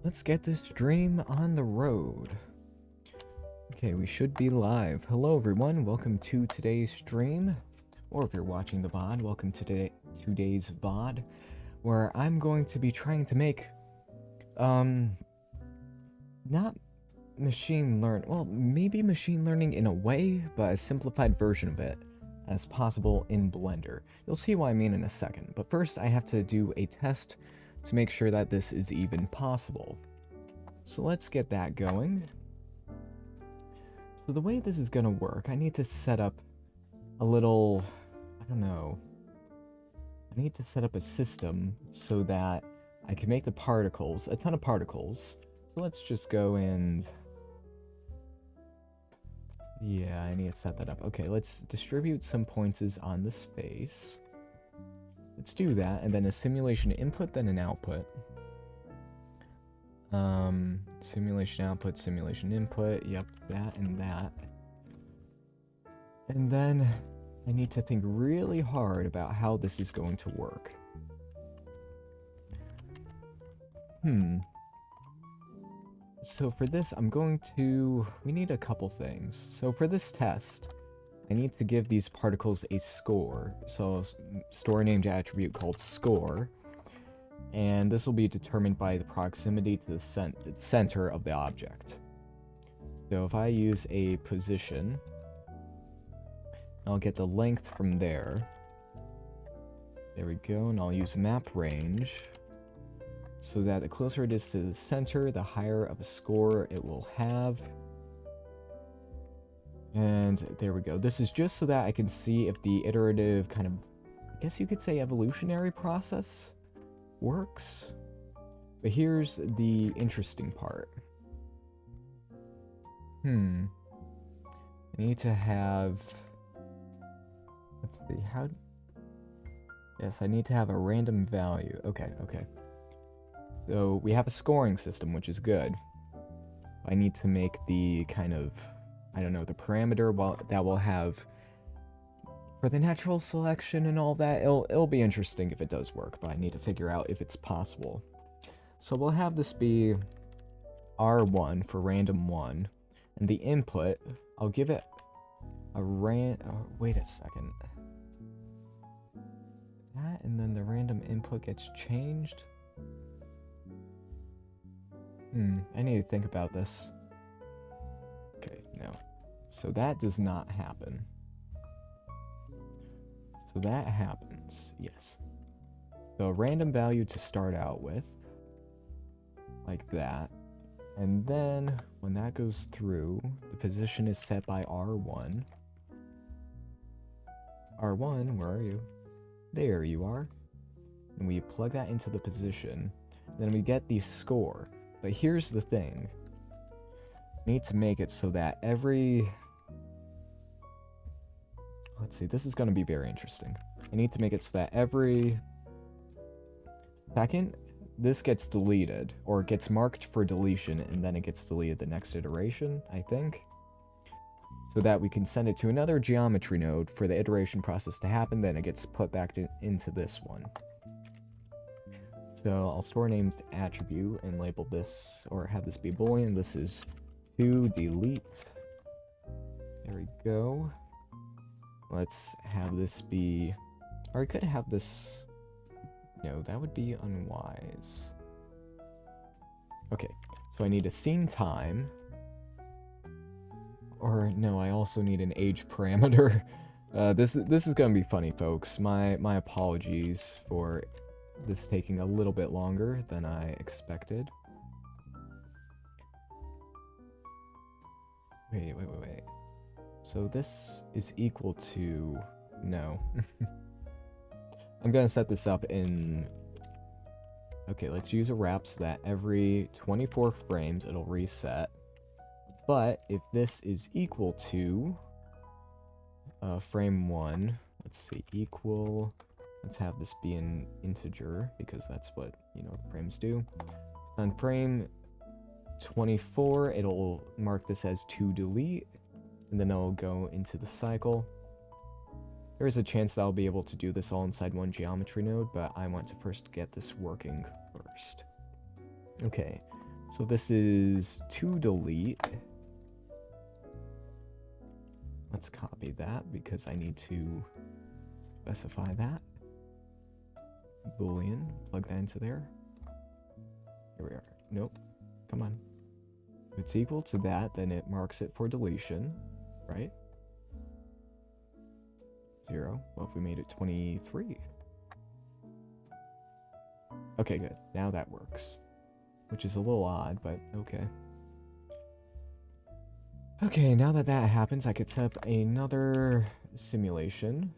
Let's get this stream on the road. Okay, we should be live. Hello everyone, welcome to today's stream. Or if you're watching the VOD, welcome to today's VOD, where I'm going to be trying to make, not machine learn, well, maybe machine learning in a way, but a simplified version of it as possible in Blender. You'll see what I mean in a second, but first I have to do a test to make sure that this is even possible. So let's get that going. So the way this is gonna work, I need to set up a little, I don't know, I need to set up a system so that I can make the particles, a ton of particles. So let's just go and, yeah, I need to set that up. Okay, let's distribute some points on this face. Let's do that, and then a simulation input, then an output. Simulation output, simulation input, yep, that and that. And then I need to think really hard about how this is going to work. So for this, we need a couple things. So for this test, I need to give these particles a score. So store named attribute called score. And this will be determined by the proximity to the center of the object. So if I use a position, I'll get the length from there. There we go, and I'll use map range, so that the closer it is to the center, the higher of a score it will have. And there we go. This is just so that I can see if the iterative kind of, I guess you could say evolutionary process works. But here's the interesting part. I need to have, let's see, how, yes, I need to have a random value. Okay. So we have a scoring system, which is good. I need to make the kind of, I don't know, the parameter that will have for the natural selection and all that. It'll be interesting if it does work, but I need to figure out if it's possible. So we'll have this be R1 for random 1, and the input, I'll give it a wait a second. That, and then the random input gets changed? I need to think about this. Okay, no. So that does not happen. So that happens, yes. So a random value to start out with, like that. And then, when that goes through, the position is set by R1. R1, where are you? There you are. And we plug that into the position. Then we get the score. But here's the thing. I need to make it so that every... Let's see, this is going to be very interesting. I need to make it so that every second, this gets deleted, or gets marked for deletion, and then it gets deleted the next iteration, I think. So that we can send it to another geometry node for the iteration process to happen, then it gets put back into this one. So I'll store named attribute and label this, or have this be boolean. This is to delete. There we go. Let's have this be, or I could have this, no, that would be unwise. Okay, so I need a scene time, or no, I also need an age parameter. This is gonna be funny, folks. My apologies for this taking a little bit longer than I expected. Wait. So this is equal to, no. I'm gonna set this up in, okay, let's use a wrap so that every 24 frames it'll reset. But if this is equal to frame 1, let's see, equal, let's have this be an integer because that's what, you know, the frames do. On frame 24, it'll mark this as to delete, and then it'll go into the cycle. There is a chance that I'll be able to do this all inside one geometry node, but I want to first get this working first. Okay, So this is to delete. Let's copy that because I need to specify that. Boolean, plug that into there. Here we are. Nope. Come on. If it's equal to that, then it marks it for deletion, right? 0. Well, if we made it 23. Okay, good. Now that works. Which is a little odd, but okay. Okay, now that that happens, I could set up another simulation.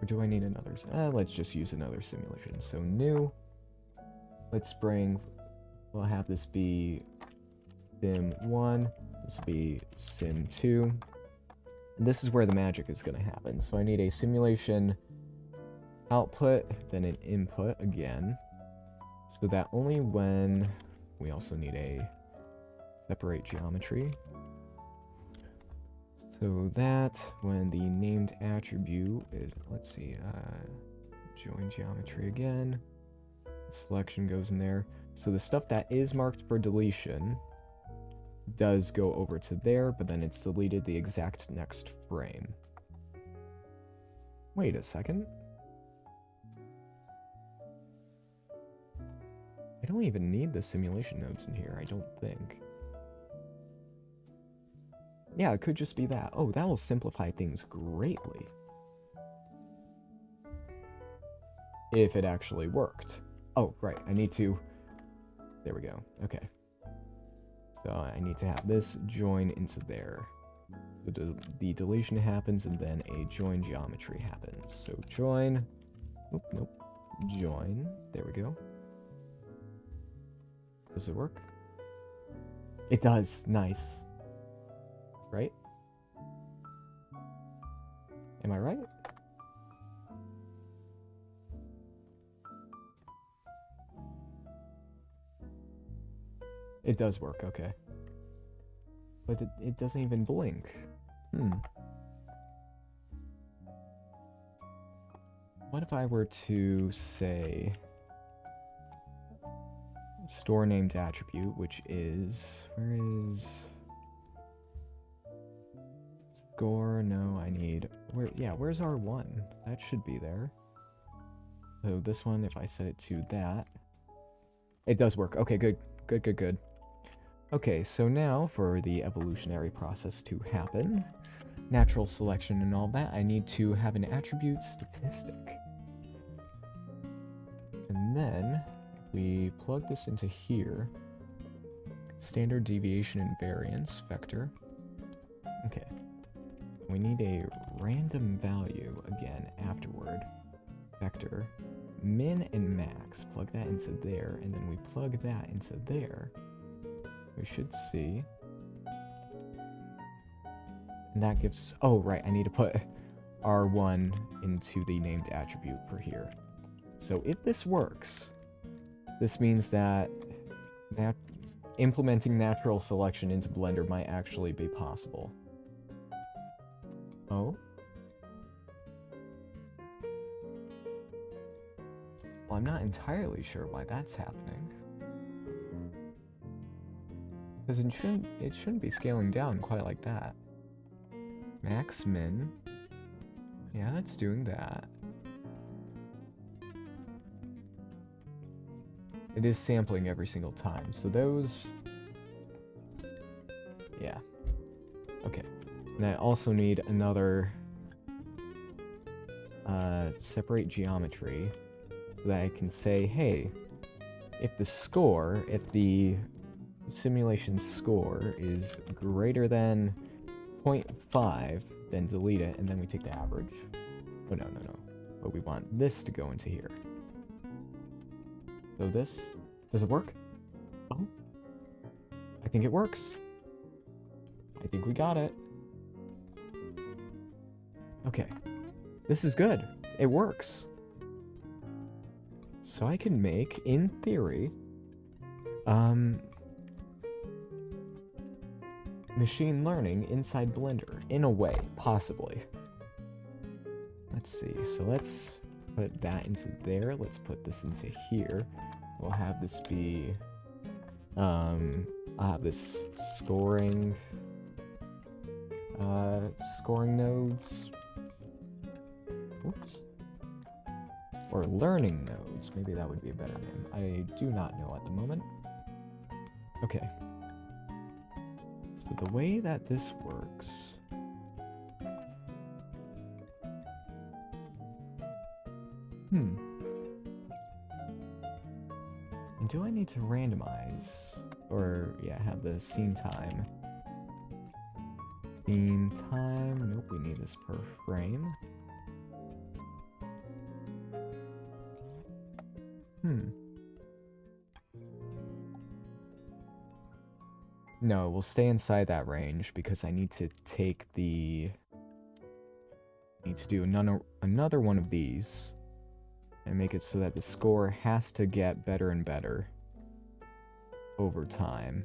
Or do I need another? Let's just use another simulation. So new. Let's bring, we'll have this be sim 1. This will be sim 2. And this is where the magic is going to happen. So I need a simulation output, then an input again. So that only when, we also need a separate geometry. So that when the named attribute is, let's see, join geometry again. Selection goes in there. So the stuff that is marked for deletion does go over to there, but then it's deleted the exact next frame. Wait a second. I don't even need the simulation nodes in here, I don't think. Yeah, it could just be that. Oh, that will simplify things greatly. If it actually worked. Oh, right, I need to... There we go, okay. So I need to have this join into there. So the deletion happens and then a join geometry happens. So join... Oop, nope. Join. There we go. Does it work? It does. Nice. Right? Am I right? It does work, okay. But it doesn't even blink. What if I were to say store named attribute, which is, where is score? No, I need, where, yeah, where's R1? That should be there. So this one, if I set it to that, it does work. Okay, good, good, good, good. Okay, so now for the evolutionary process to happen, natural selection and all that, I need to have an attribute statistic. And then we plug this into here, standard deviation and variance vector. Okay, we need a random value again afterward, vector, min and max, plug that into there, and then we plug that into there. We should see, and that gives us, oh right, I need to put R1 into the named attribute for here. So if this works, this means that implementing natural selection into Blender might actually be possible. Oh? Well, I'm not entirely sure why that's happening. Because it shouldn't be scaling down quite like that. Max, min. Yeah, that's doing that. It is sampling every single time, so those... Yeah. Okay. And I also need another... separate geometry, so that I can say, hey, if the score, if the simulation score is greater than 0.5, then delete it, and then we take the average. Oh, no, no, no. But we want this to go into here. So this, does it work? Oh, I think it works. I think we got it. Okay, this is good. It works. So I can make, in theory, machine learning inside Blender, in a way, possibly. Let's see, so let's put that into there, let's put this into here. we'll have this be, I'll have this scoring nodes. Oops. Or learning nodes. Maybe that would be a better name. I do not know at the moment. Okay. So the way that this works... And do I need to randomize? Or, yeah, have the scene time. Scene time. Nope, we need this per frame. No, we'll stay inside that range because I need to take the... I need to do another one of these and make it so that the score has to get better and better over time.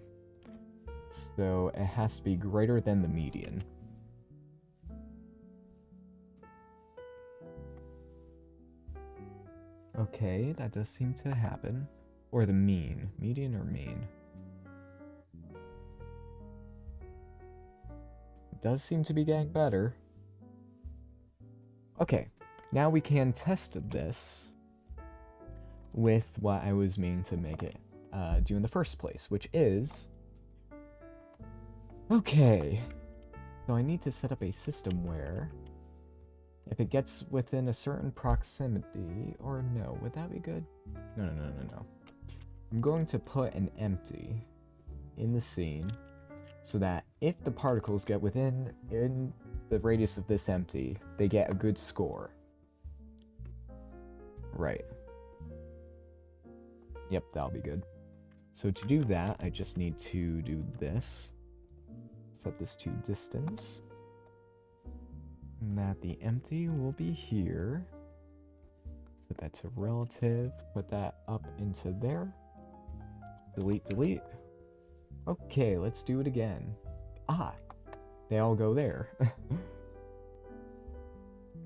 So it has to be greater than the median. Okay, that does seem to happen. Or the mean. Median or mean? It does seem to be getting better. Okay, now we can test this with what I was meaning to make it do in the first place, which is... Okay, so I need to set up a system where if it gets within a certain proximity, or no, would that be good? No. I'm going to put an empty in the scene so that if the particles get within the radius of this empty, they get a good score. Right. Yep, that'll be good. So to do that, I just need to do this. Set this to distance. And that the empty will be here. Set that to relative. Put that up into there. Delete, delete. Okay, let's do it again. Ah, they all go there.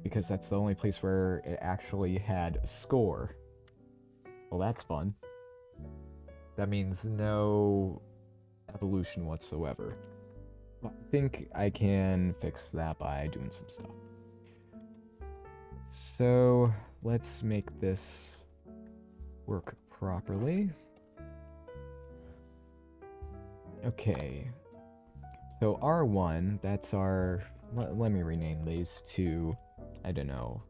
Because that's the only place where it actually had a score. Well, that's fun. That means no evolution whatsoever. I think I can fix that by doing some stuff. So, let's make this work properly. Okay. So R1, that's our... Let me rename these to, I don't know,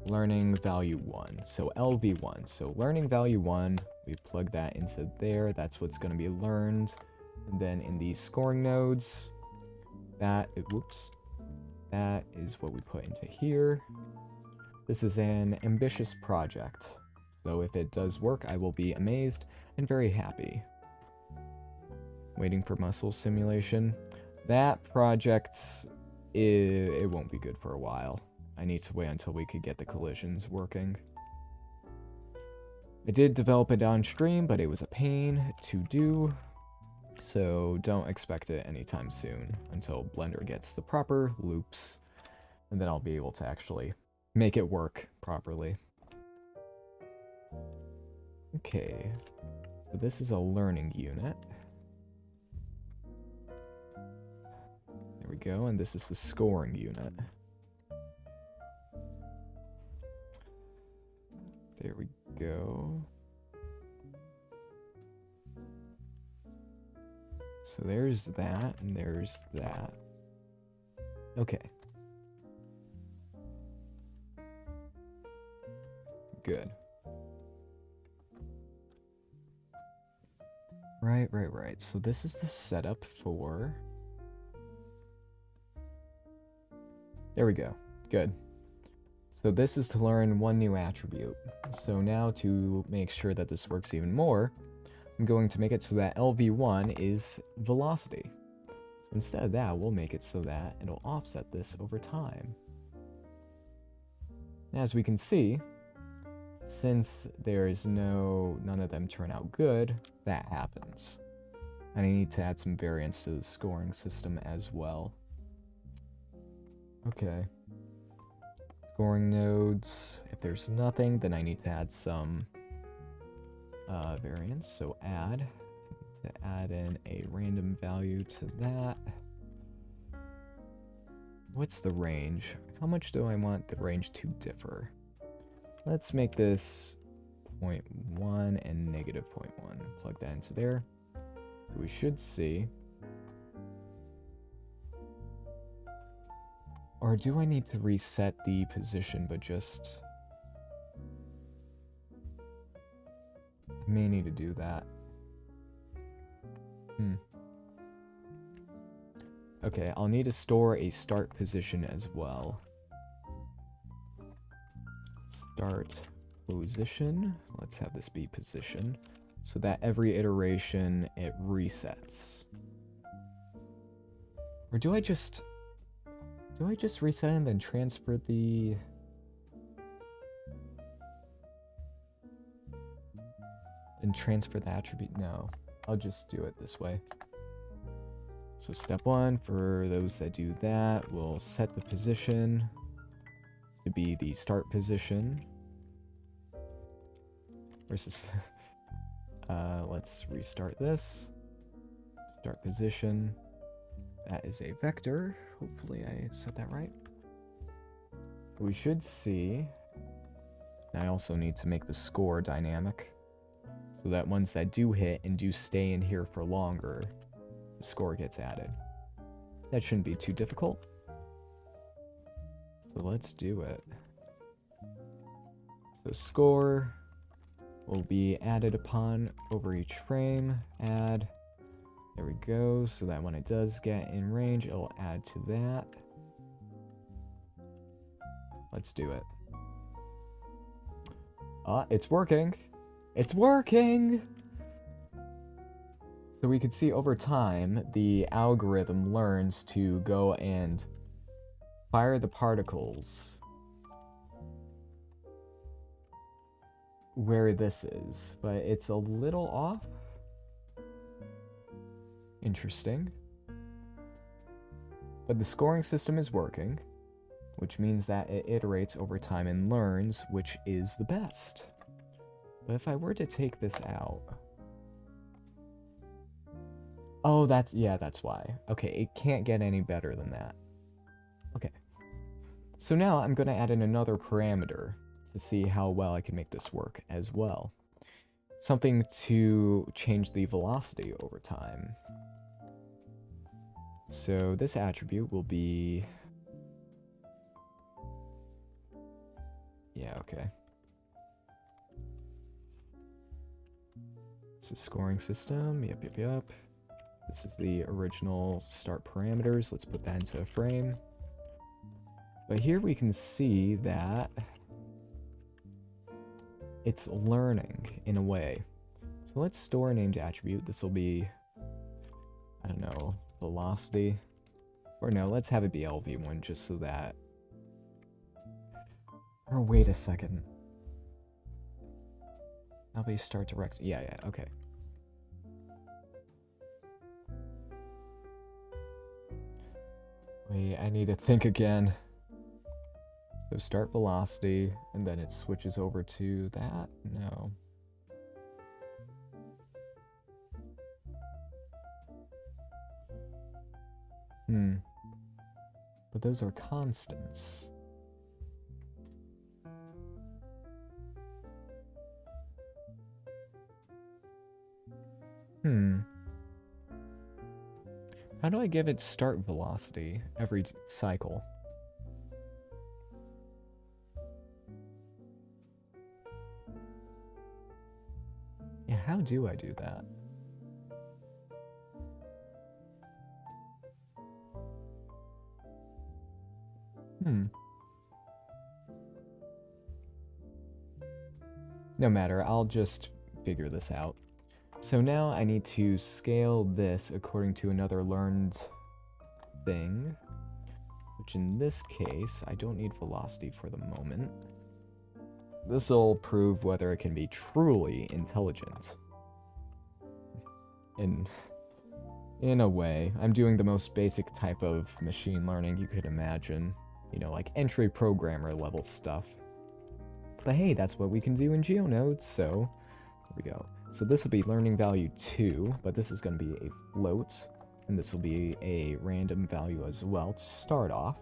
learning value 1. So LV1. So learning value 1, we plug that into there. That's what's going to be learned. And then in these scoring nodes, that is what we put into here. This is an ambitious project. So if it does work, I will be amazed and very happy. Waiting for muscle simulation. That project, it won't be good for a while. I need to wait until we could get the collisions working. I did develop it on stream, but it was a pain to do. So don't expect it anytime soon until Blender gets the proper loops. And then I'll be able to actually make it work properly. Okay. So this is a learning unit. There we go, and this is the scoring unit. There we go. So there's that, and there's that. Okay. Good. Right. So this is the setup for... There we go. Good. So this is to learn one new attribute. So now to make sure that this works even more, I'm going to make it so that LV1 is velocity. So instead of that, we'll make it so that it'll offset this over time. As we can see, since there's none of them turn out good, that happens. And I need to add some variance to the scoring system as well. Okay. Scoring nodes. If there's nothing, then I need to add some variance, so add. To add in a random value to that. What's the range? How much do I want the range to differ? Let's make this 0.1 and negative 0.1. Plug that into there. So we should see. Or do I need to reset the position, but just... I may need to do that. Okay, I'll need to store a start position as well. Start position. Let's have this be position. So that every iteration, it resets. Or do I just reset and then transfer the... And transfer the attribute? No, I'll just do it this way. So step 1, for those that do that, we'll set the position to be the start position. Versus, let's restart this. Start position. That is a vector. Hopefully I set that right. We should see. I also need to make the score dynamic, so that ones that do hit and do stay in here for longer, the score gets added. That shouldn't be too difficult. So let's do it. So score will be added upon over each frame. Add. There we go. So that when it does get in range, it'll add to that. Let's do it. It's working. It's working! So we could see over time, the algorithm learns to go and fire the particles where this is, but it's a little off. Interesting. But the scoring system is working, which means that it iterates over time and learns which is the best. But if I were to take this out... Oh, that's why. Okay, it can't get any better than that. Okay. So now I'm going to add in another parameter to see how well I can make this work as well. Something to change the velocity over time. So this attribute will be... Yeah, okay. It's a scoring system. Yep. This is the original start parameters. Let's put that into a frame. But here we can see that it's learning in a way. So let's store a named attribute. This will be, I don't know, velocity. Or no, let's have it be LV1 just so that... Or wait a second. LV start direct. Yeah, okay. Wait, I need to think again. So start velocity, and then it switches over to that? No. But those are constants. How do I give it start velocity every cycle? Yeah, how do I do that? No matter, I'll just figure this out. So now I need to scale this according to another learned thing, which in this case, I don't need velocity for the moment. This will prove whether it can be truly intelligent. In a way, I'm doing the most basic type of machine learning you could imagine. You know, like entry programmer level stuff. But hey, that's what we can do in Geonodes, so we go. So this will be learning value 2, but this is going to be a float, and this will be a random value as well to start off.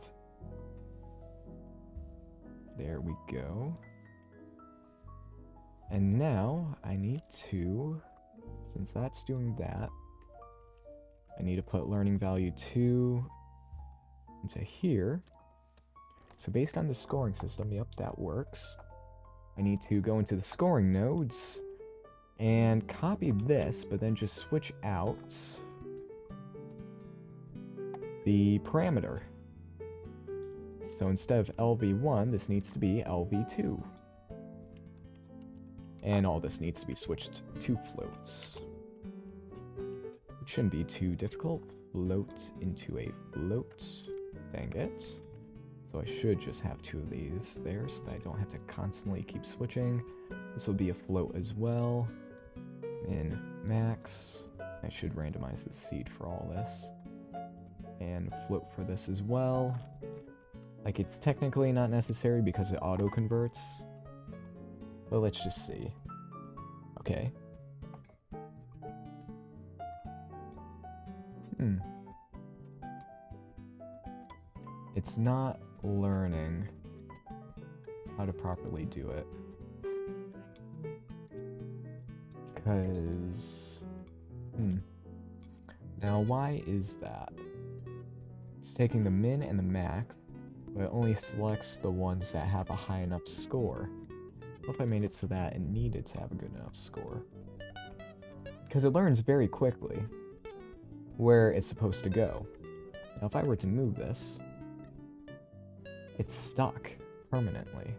There we go. And now I need to, since that's doing that, I need to put learning value 2 into here. So based on the scoring system, yep, that works. I need to go into the scoring nodes and copy this, but then just switch out the parameter. So instead of LV1, this needs to be LV2. And all this needs to be switched to floats. It shouldn't be too difficult. Float into a float. Dang it. So I should just have 2 of these there so that I don't have to constantly keep switching. This will be a float as well. In max. I should randomize the seed for all this. And float for this as well. Like, it's technically not necessary because it auto-converts. But let's just see. Okay. It's not learning how to properly do it. Because... Now, why is that? It's taking the min and the max, but it only selects the ones that have a high enough score. What if I made it so that it needed to have a good enough score? Because it learns very quickly where it's supposed to go. Now, if I were to move this, it's stuck permanently.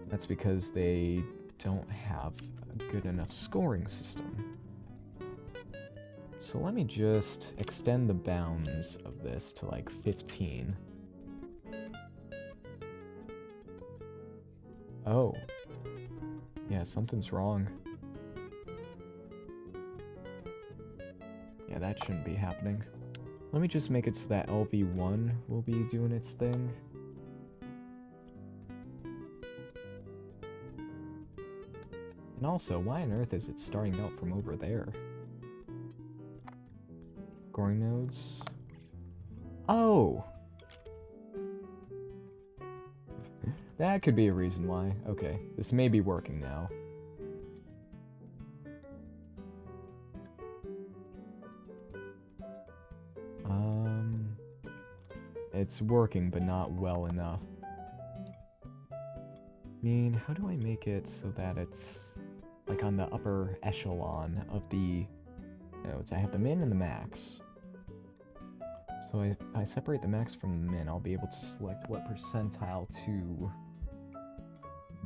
That's because they don't have a good enough scoring system. So let me just extend the bounds of this to like 15. Oh. Yeah, something's wrong. Yeah, that shouldn't be happening. Let me just make it so that LV1 will be doing its thing. And also, why on earth is it starting out from over there? Scoring nodes. Oh! That could be a reason why. Okay, this may be working now. It's working, but not well enough. I mean, how do I make it so that it's like on the upper echelon of the nodes? I have the min and the max. So if I separate the max from the min, I'll be able to select what percentile to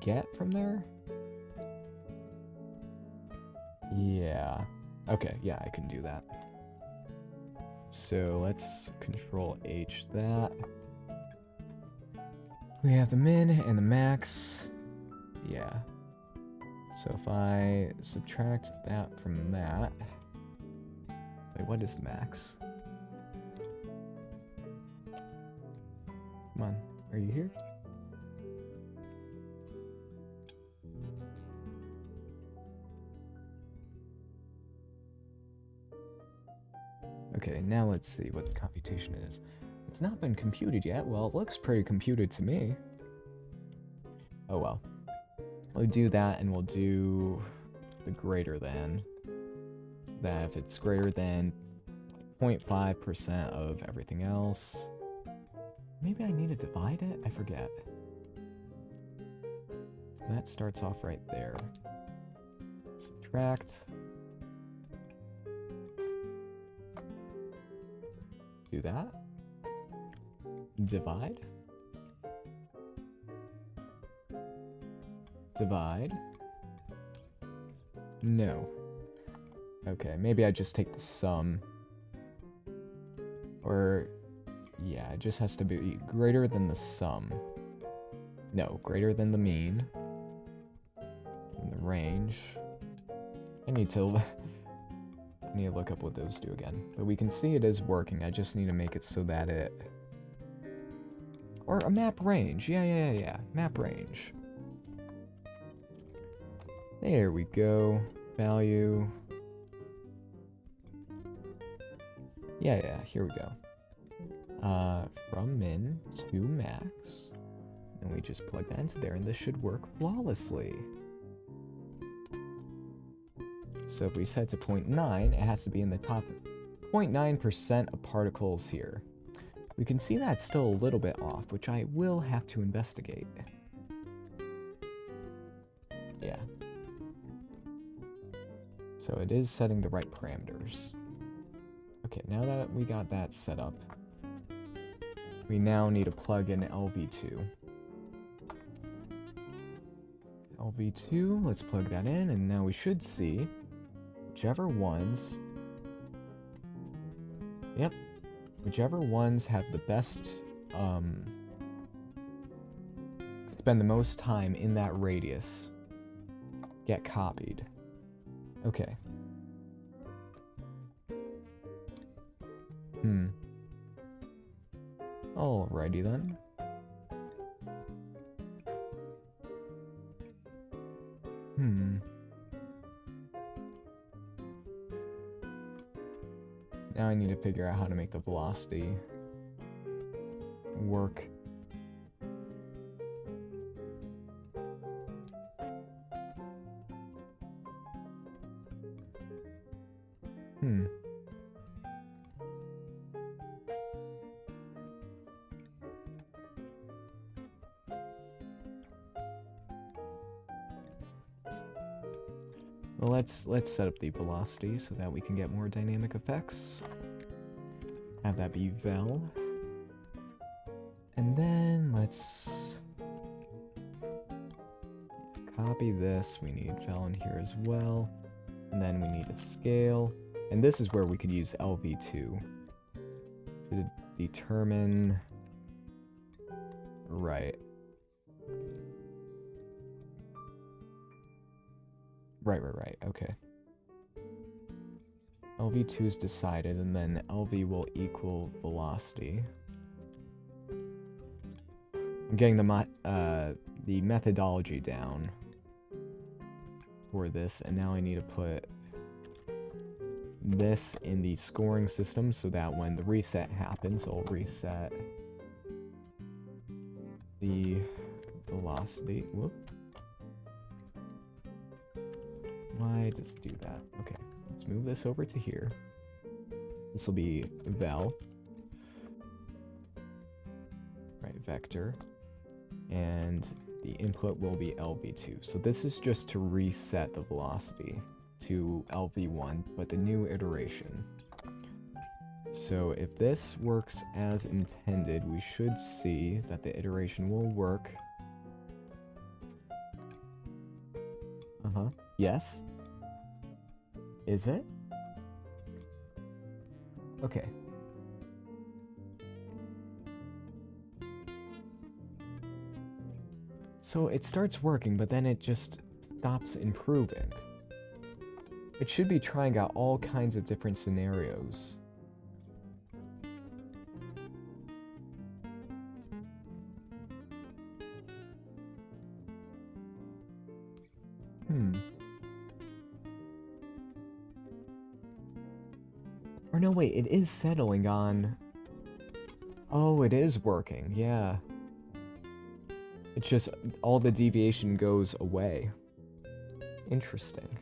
get from there. Yeah. Okay, yeah, I can do that. So let's Control H that. We have the min and the max. Yeah. So if I subtract that from that... Wait, what is the max? Come on, are you here? Okay, now let's see what the computation is. It's not been computed yet. Well, it looks pretty computed to me. Oh well. We'll do that, and we'll do the greater than. So that if it's greater than 0.5% of everything else. Maybe I need to divide it? I forget. So that starts off right there. Subtract. Do that. Divide. Divide. No. Okay, maybe I just take the sum. Or, yeah, it just has to be greater than the sum. No, greater than the mean. And the range. I need to look up what those do again. But we can see it is working. I just need to make it so that it... Or a map range. Yeah. Map range. There we go. Value. Yeah, here we go. From min to max. And we just plug that into there, and this should work flawlessly. So if we set to 0.9, it has to be in the top 0.9% of particles here. We can see that's still a little bit off, which I will have to investigate. Yeah. So it is setting the right parameters. Okay, now that we got that set up, we now need to plug in LV2. LV2, let's plug that in, and now we should see whichever ones... Yep. Whichever ones have the best, spend the most time in that radius, get copied. Okay. Alrighty then. Now I need to figure out how to make the velocity work. Well, let's set up the velocity so that we can get more dynamic effects. Have that be vel. And then let's copy this. We need vel in here as well. And then we need a scale. And this is where we could use LV2 to determine... Right. Right. Okay. LV2 is decided, and then LV will equal velocity. I'm getting the methodology down for this, and now I need to put this in the scoring system so that when the reset happens, I'll reset the velocity. Whoop. Why does it do that? Okay, let's move this over to here. This will be vel. Right, vector. And the input will be LV2. So this is just to reset the velocity to LV1, but the new iteration. So if this works as intended, we should see that the iteration will work. Yes? Is it? Okay. So it starts working, but then it just stops improving. It should be trying out all kinds of different scenarios. Or no, wait, it is settling on... Oh, it is working, yeah. It's just all the deviation goes away. Interesting.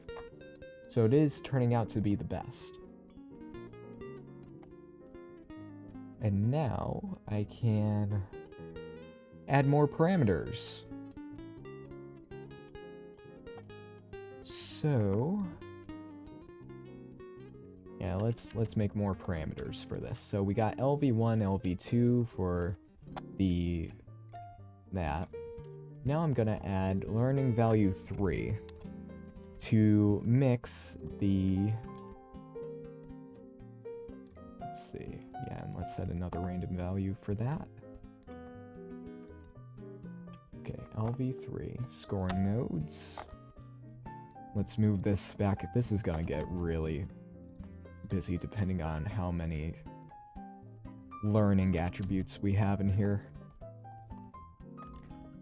So it is turning out to be the best. And now I can add more parameters. So yeah, let's make more parameters for this. So we got LV1, LV2 for that. Now I'm gonna add learning value 3 to mix the... Let's see. Yeah, and let's set another random value for that. Okay, LV3, scoring nodes. Let's move this back. This is gonna get really busy depending on how many learning attributes we have in here.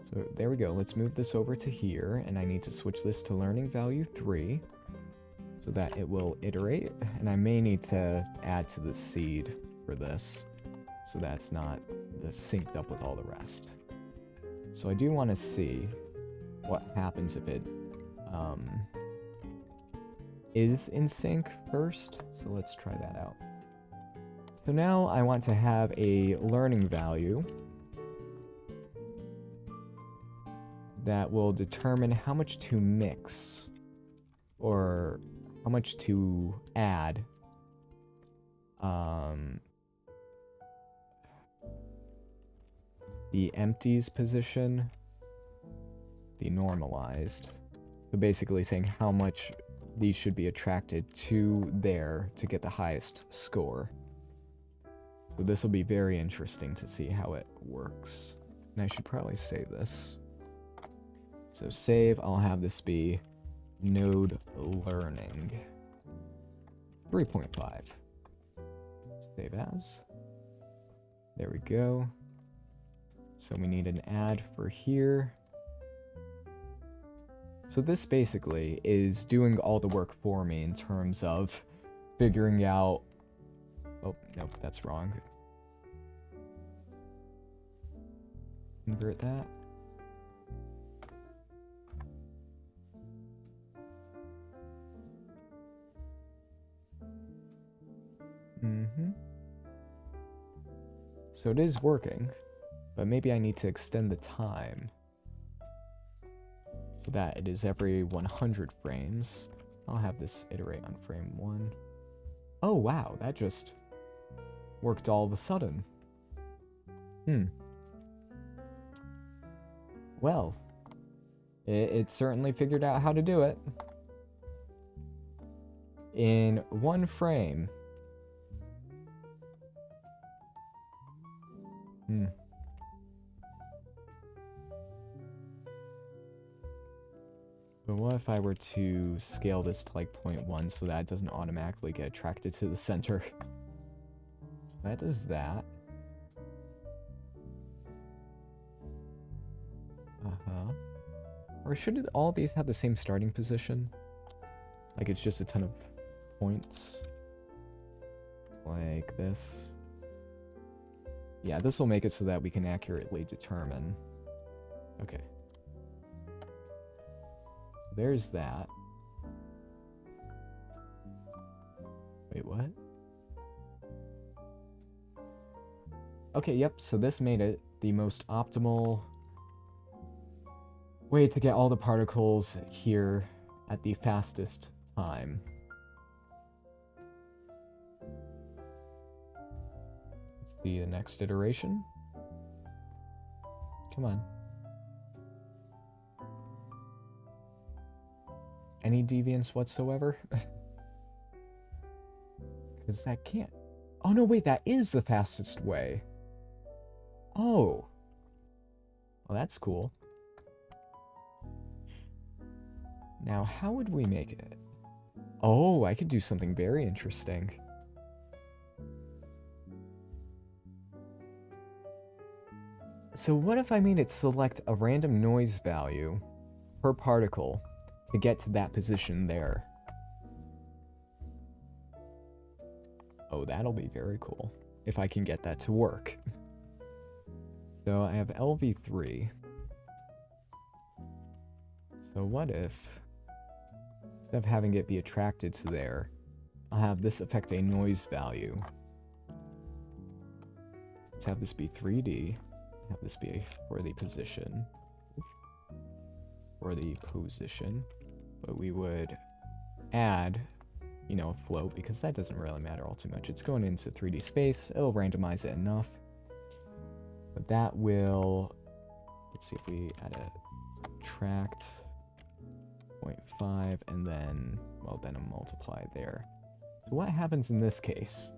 So there we go. Let's move this over to here, and I need to switch this to learning value 3 so that it will iterate. And I may need to add to the seed for this so that's not synced up with all the rest. So I do want to see what happens if it is in sync first. So let's try that out. So now I want to have a learning value that will determine how much to mix or how much to add the empties position, the normalized. So basically saying how much these should be attracted to there to get the highest score. So this will be very interesting to see how it works. And I should probably save this. So save, I'll have this be node learning 3.5. Save as. There we go. So we need an add for here. So this basically is doing all the work for me in terms of figuring out... Oh, nope, that's wrong. Invert that. So it is working, but maybe I need to extend the time so that it is every 100 frames. I'll have this iterate on frame 1. Oh wow, that just worked all of a sudden. Well, it certainly figured out how to do it. In 1 frame. But what if I were to scale this to like 0.1 so that it doesn't automatically get attracted to the center? So that does that. Or should all these have the same starting position? Like it's just a ton of points. Like this. Yeah, this will make it so that we can accurately determine. Okay. So there's that. Wait, what? Okay, yep, so this made it the most optimal way to get all the particles here at the fastest time. Let's see the next iteration. Come on. Any deviance whatsoever? Because that can't... Oh no, wait, that is the fastest way. Oh. Well, that's cool. Now, how would we make it? Oh, I could do something very interesting. So what if I made it select a random noise value per particle to get to that position there? Oh, that'll be very cool if I can get that to work. So I have LV3. So what if, instead of having it be attracted to there, I'll have this affect a noise value. Let's have this be 3D. Have this be for the position. For the position. But we would add, you know, a float, because that doesn't really matter all too much. It's going into 3D space. It'll randomize it enough. But that will... Let's see if we add a subtract 0.5 and then, well, then a multiply there. So what happens in this case?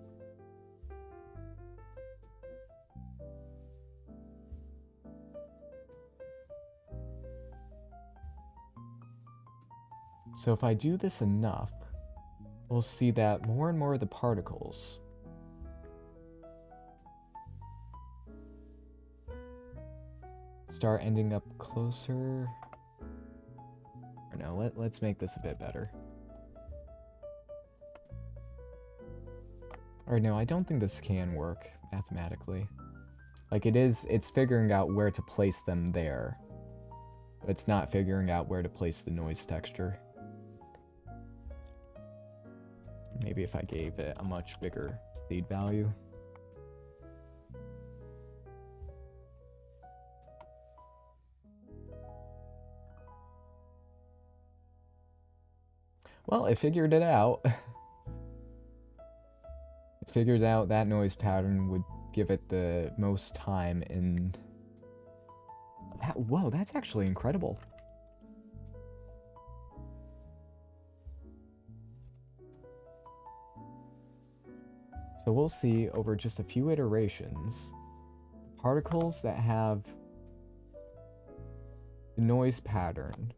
So if I do this enough, we'll see that more and more of the particles start ending up closer. Or no, let's make this a bit better. Or no, I don't think this can work mathematically. Like it's figuring out where to place them there. But it's not figuring out where to place the noise texture. Maybe if I gave it a much bigger seed value. Well, it figured it out. It figured out that noise pattern would give it the most time in... Whoa, that's actually incredible. So we'll see over just a few iterations, particles that have the noise pattern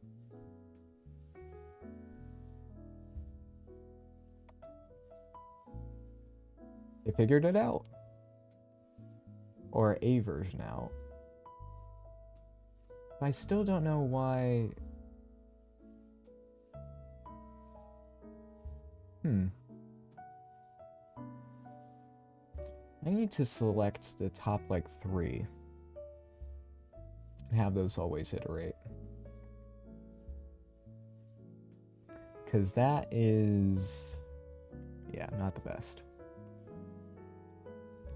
they figured it out. Or a version out. I still don't know why... I need to select the top, like, 3. And have those always iterate. Because that is... yeah, not the best.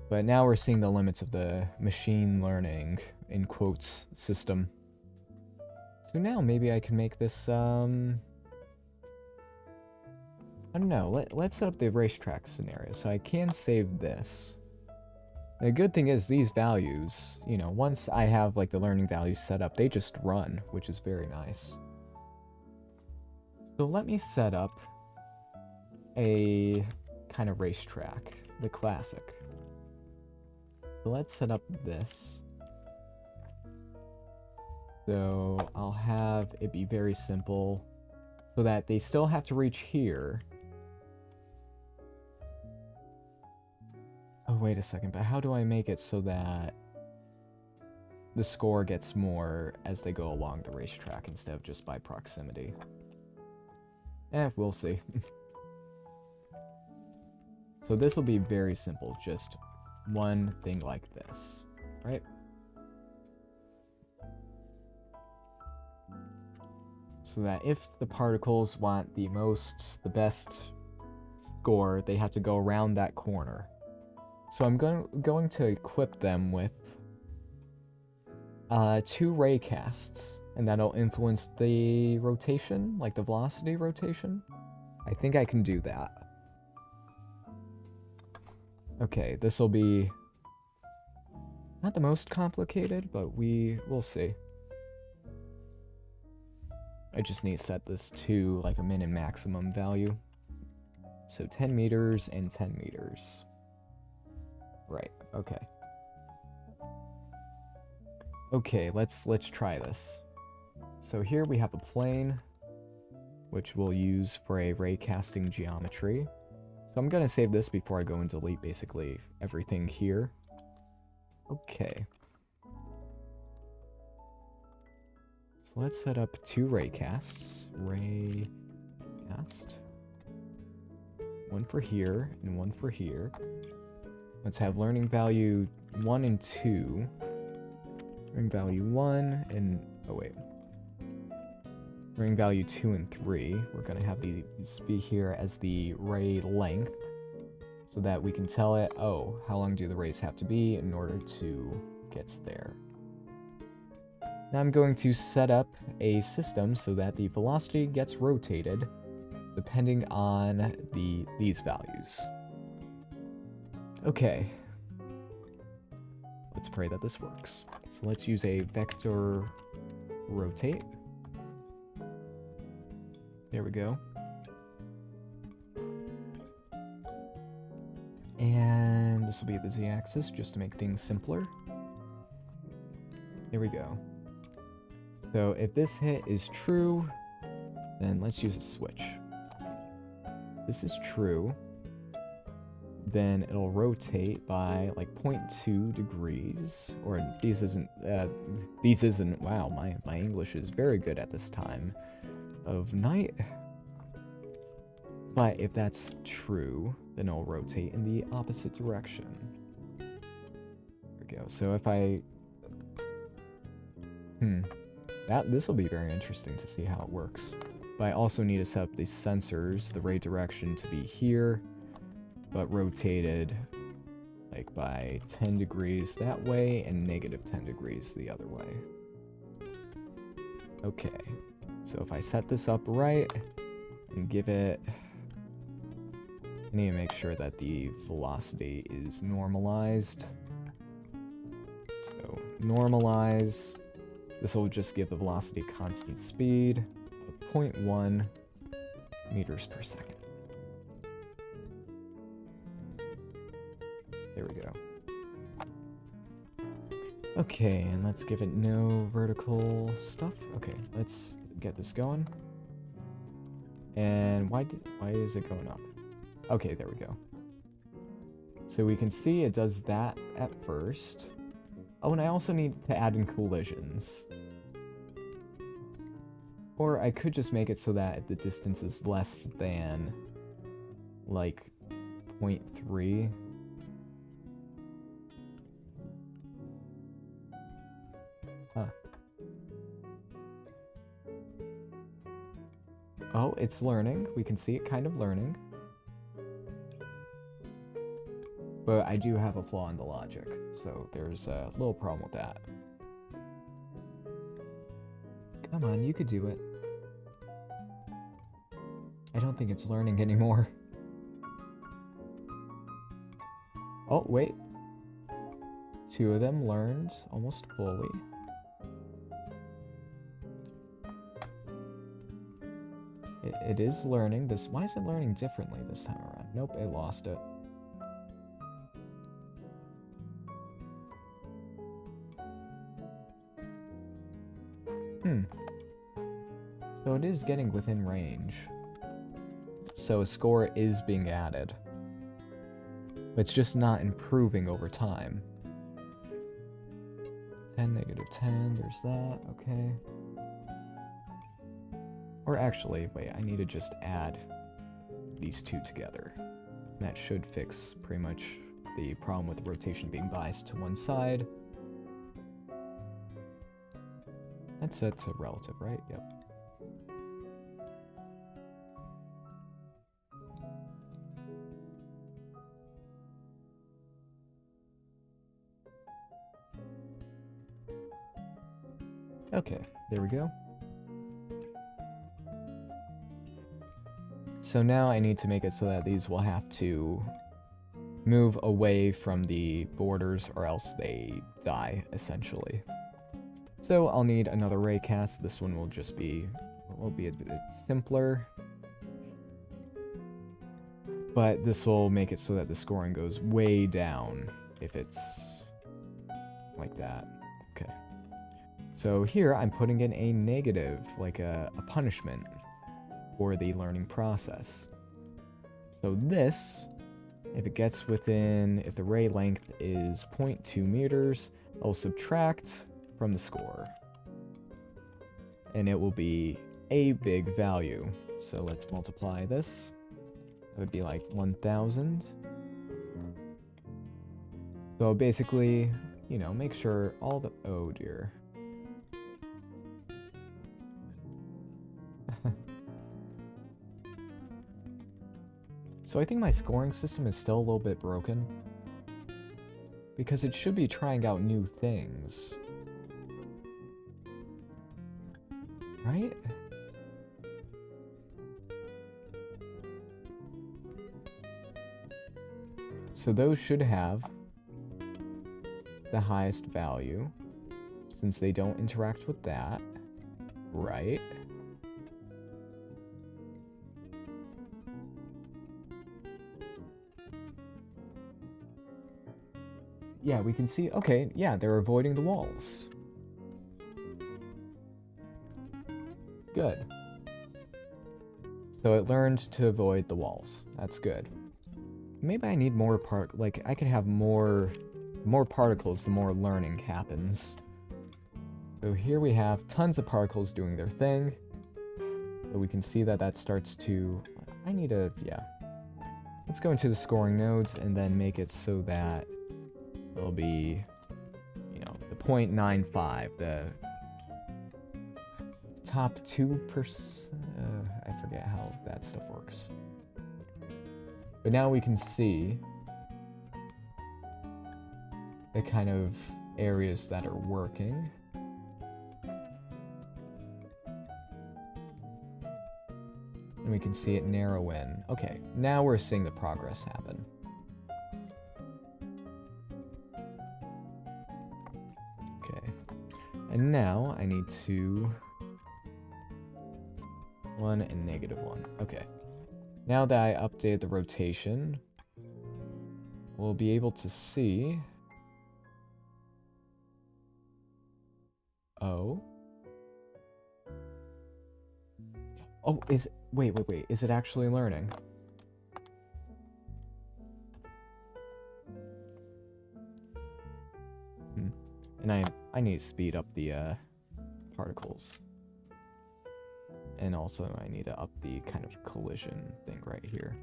But now we're seeing the limits of the machine learning, in quotes, system. So now maybe I can make this, I don't know, let's set up the racetrack scenario. So I can save this. The good thing is these values, you know, once I have like the learning values set up, they just run, which is very nice. So let me set up a kind of racetrack, the classic. So let's set up this. So I'll have it be very simple so that they still have to reach here. Oh, wait a second, but how do I make it so that the score gets more as they go along the racetrack instead of just by proximity? We'll see. So this will be very simple, just one thing like this, right? So that if the particles want the best score, they have to go around that corner. So I'm going to equip them with 2 ray casts, and that'll influence the rotation, like the velocity rotation. I think I can do that. Okay, this will be not the most complicated, but we'll see. I just need to set this to like a min and maximum value. So 10 meters and 10 meters. Right, okay. Okay, let's try this. So here we have a plane, which we'll use for a ray casting geometry. So I'm gonna save this before I go and delete basically everything here. Okay. So let's set up 2 ray casts. Ray cast. One for here and one for here. Let's have learning value 1 and 2. Learning value 1 and... oh wait. Learning value 2 and 3. We're going to have these be here as the ray length. So that we can tell it, oh, how long do the rays have to be in order to get there. Now I'm going to set up a system so that the velocity gets rotated depending on these values. Okay. Let's pray that this works. So let's use a vector rotate. There we go. And this will be the z-axis just to make things simpler. There we go. So if this hit is true, then let's use a switch. This is true. then it'll rotate by like 0.2 degrees, or these isn't, wow, my English is very good at this time of night. But if that's true, then it'll rotate in the opposite direction. There we go. So if I... this will be very interesting to see how it works. But I also need to set up these sensors, the ray direction to be here, but rotated like by 10 degrees that way and negative 10 degrees the other way. Okay, so if I set this up right and give it... I need to make sure that the velocity is normalized. So, normalize. This will just give the velocity constant speed of 0.1 meters per second. There we go. Okay, and let's give it no vertical stuff. Okay, let's get this going. And why is it going up? Okay, there we go. So we can see it does that at first. Oh, and I also need to add in collisions. Or I could just make it so that the distance is less than, like, 0.3. Huh. Oh, it's learning. We can see it kind of learning. But I do have a flaw in the logic, so there's a little problem with that. Come on, you could do it. I don't think it's learning anymore. Oh, wait. 2 of them learned almost fully. It is learning. Why is it learning differently this time around? Nope, it lost it. So it is getting within range. So a score is being added. But it's just not improving over time. 10, negative 10, there's that, okay. Or actually, wait, I need to just add these 2 together. That should fix pretty much the problem with the rotation being biased to one side. That's set to relative, right? Yep. Okay, there we go. So now I need to make it so that these will have to move away from the borders or else they die, essentially. So I'll need another raycast. This one will just be, a bit simpler. But this will make it so that the scoring goes way down if it's like that. Okay. So here I'm putting in a negative, like a punishment for the learning process. So this, if it gets within, if the ray length is 0.2 meters, I'll subtract from the score. And it will be a big value. So let's multiply this. It would be like 1,000. So basically, you know, make sure all the, oh dear. So I think my scoring system is still a little bit broken. Because it should be trying out new things. Right? So those should have the highest value, since they don't interact with that, right? Yeah, we can see, okay, yeah, they're avoiding the walls. Good. So it learned to avoid the walls. That's good. maybe I need more like, I could have more particles, the more learning happens. So here we have tons of particles doing their thing. But we can see that that starts to... I need a... yeah. Let's go into the scoring nodes and then make it so that it'll be, you know, the 0.95, the top 2%. I forget how that stuff works. But now we can see the kind of areas that are working. And we can see it narrow in. Okay, now we're seeing the progress happen. Okay, and now I need to... 1 and -1. Okay. Now that I updated the rotation, we'll be able to see... Oh. Oh, is... Wait. Is it actually learning? And I need to speed up the particles. And also I need to up the kind of collision thing right here.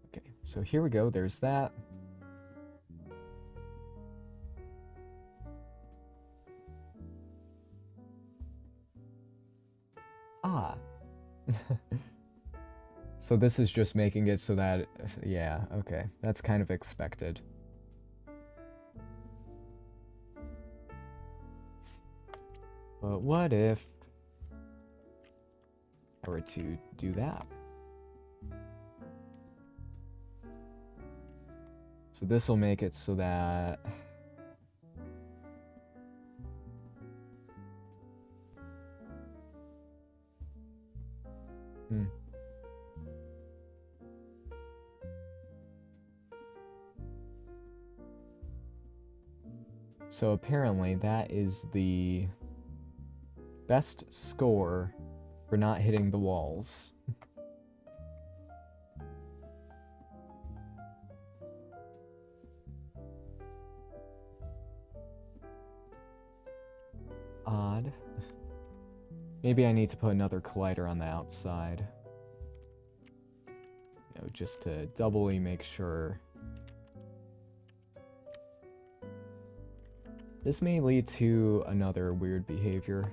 Okay, so here we go. There's that. Ah. So this is just making it so that... yeah, okay. That's kind of expected. But what if I were to do that? So this will make it so that... So apparently that is the best score for not hitting the walls. Odd. Maybe I need to put another collider on the outside. You know, just to doubly make sure. This may lead to another weird behavior.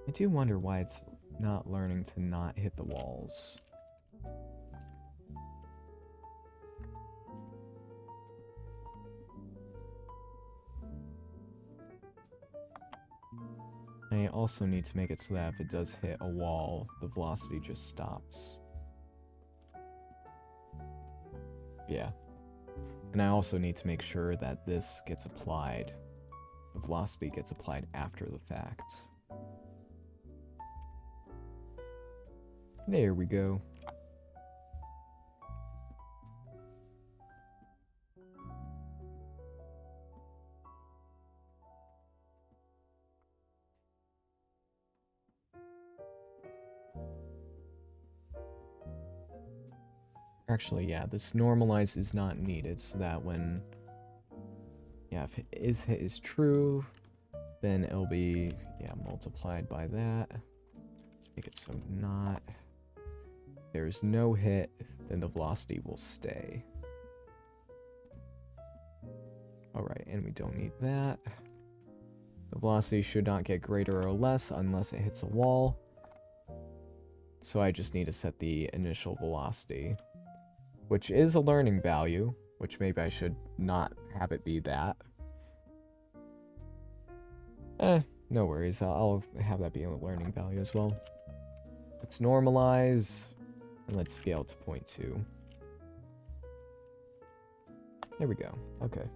I do wonder why it's not learning to not hit the walls. I also need to make it so that if it does hit a wall, the velocity just stops. Yeah. And I also need to make sure that this gets applied. The velocity gets applied after the fact. There we go. Actually, yeah, this normalize is not needed, so that when... yeah, if hit is true, then it'll be, yeah, multiplied by that. Let's make it so not... there's no hit, then the velocity will stay. Alright, and we don't need that. The velocity should not get greater or less unless it hits a wall. So I just need to set the initial velocity, which is a learning value, which maybe I should not have it be that. No worries, I'll have that be a learning value as well. Let's normalize, and let's scale to 0.2. There we go, okay.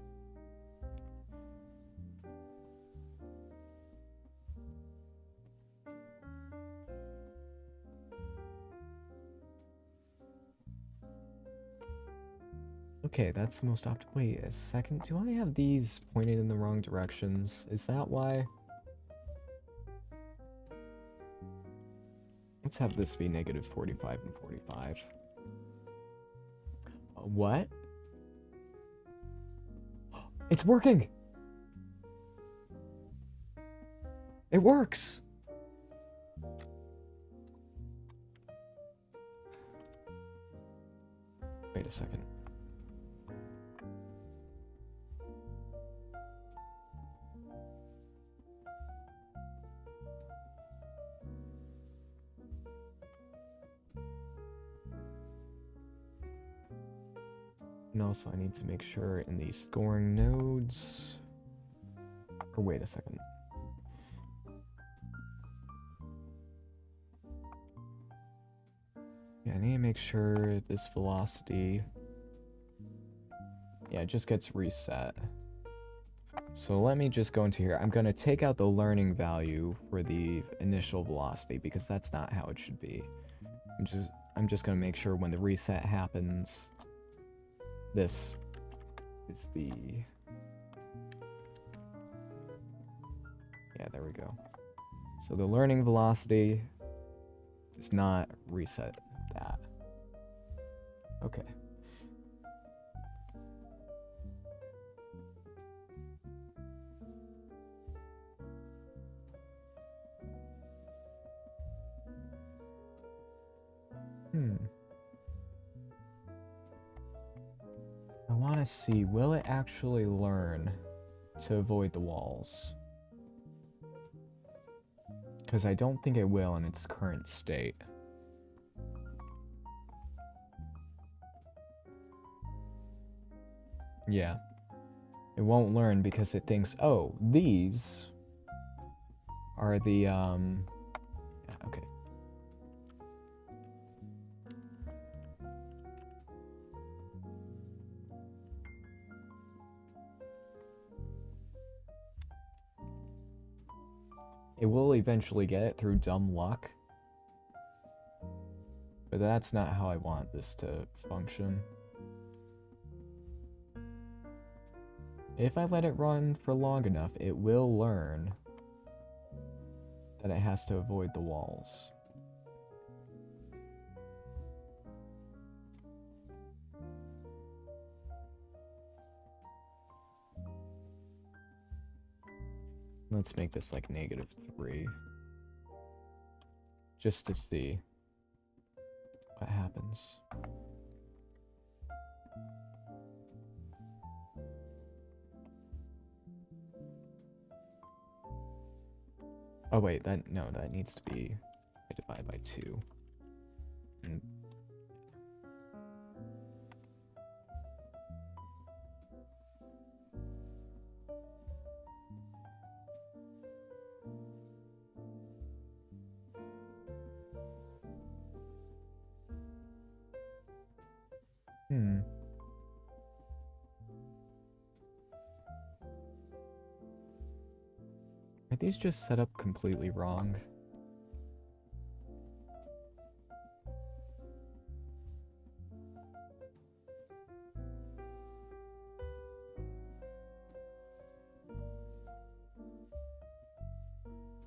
Okay, that's the most optimal. Wait a second, do I have these pointed in the wrong directions? Is that why? Let's have this be negative 45 and 45. What? It's working! It works! Wait a second. And also I need to make sure in these scoring nodes... Or wait a second. Yeah, I need to make sure this velocity... Yeah, it just gets reset. So let me just go into here. I'm going to take out the learning value for the initial velocity because that's not how it should be. I'm just going to make sure when the reset happens, this is the... Yeah, there we go. So the learning velocity does not reset that. Okay. I want to see, will it actually learn to avoid the walls? Because I don't think it will in its current state. Yeah. It won't learn because it thinks, oh, these are the, yeah, okay. It will eventually get it through dumb luck. But that's not how I want this to function. If I let it run for long enough, it will learn that it has to avoid the walls. Let's make this like -3. Just to see what happens. Oh wait, that needs to be divided by 2. And are these just set up completely wrong?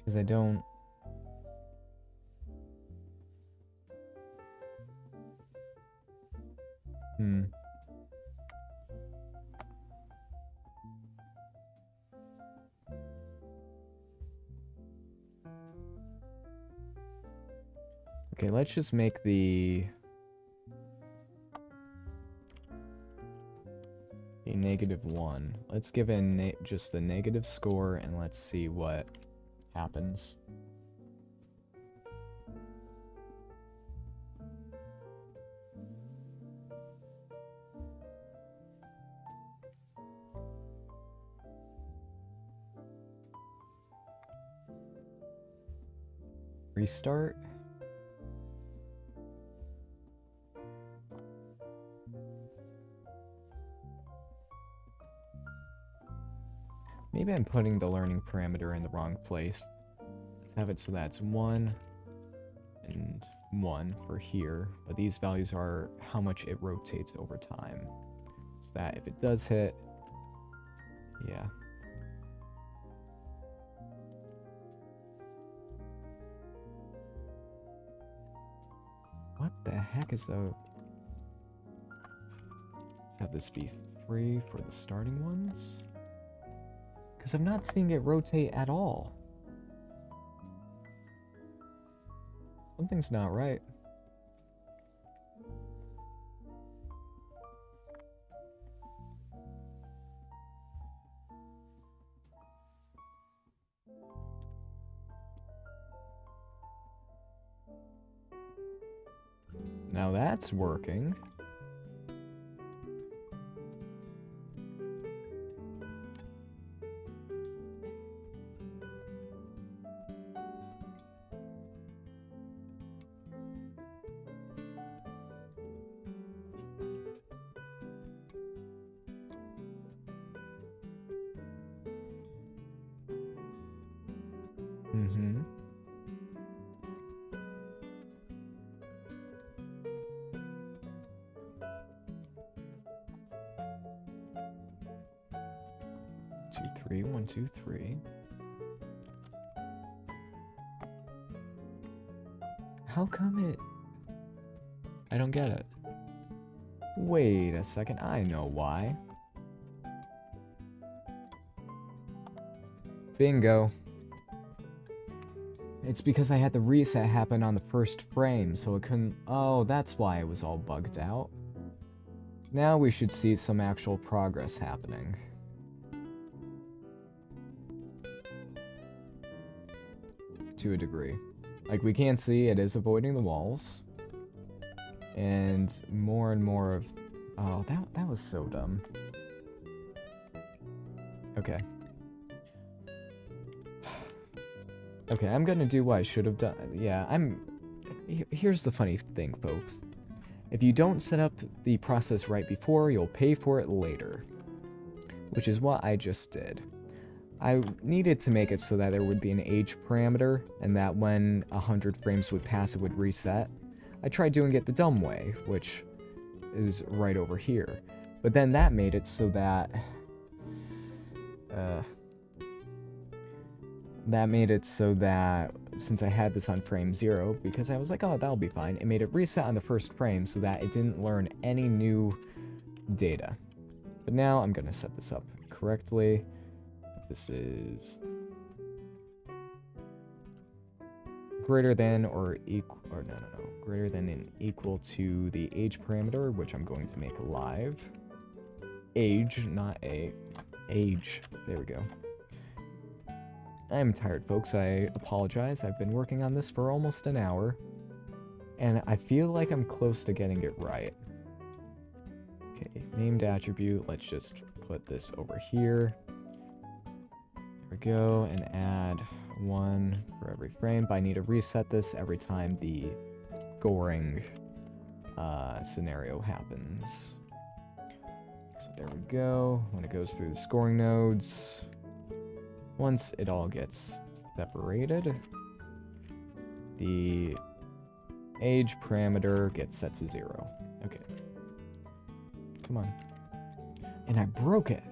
Because I don't... Okay, let's just make the -1. Let's give it just the negative score and let's see what happens. Restart. Maybe I'm putting the learning parameter in the wrong place. Let's have it so that's 1 and 1 for here, but these values are how much it rotates over time. So that if it does hit, yeah. What the heck is the... Let's have this be 3 for the starting ones? Because I'm not seeing it rotate at all. Something's not right. Now that's working. Mm-hmm. Two, three, 1, 2, 3. How come it... I don't get it. Wait a second, I know why. Bingo. It's because I had the reset happen on the first frame, so it couldn't... Oh, that's why it was all bugged out. Now we should see some actual progress happening. To a degree. Like, we can see it is avoiding the walls. And more of... Oh, that was so dumb. Okay. Okay, I'm gonna do what I should have done. Yeah, here's the funny thing, folks. If you don't set up the process right before, you'll pay for it later. Which is what I just did. I needed to make it so that there would be an age parameter, and that when 100 frames would pass, it would reset. I tried doing it the dumb way, which is right over here. But then that made it so that... that made it so that, since I had this on frame 0, because I was like, oh, that'll be fine, it made it reset on the first frame so that it didn't learn any new data. But now I'm going to set this up correctly. This is greater than or equal, or no, greater than and equal to the age parameter, which I'm going to make live. Age, not age. There we go. I'm tired, folks. I apologize. I've been working on this for almost an hour, and I feel like I'm close to getting it right. Okay, named attribute. Let's just put this over here. There we go, and add 1 for every frame. But I need to reset this every time the scoring scenario happens. So there we go. When it goes through the scoring nodes, once it all gets separated, the age parameter gets set to 0. Okay. Come on. And I broke it.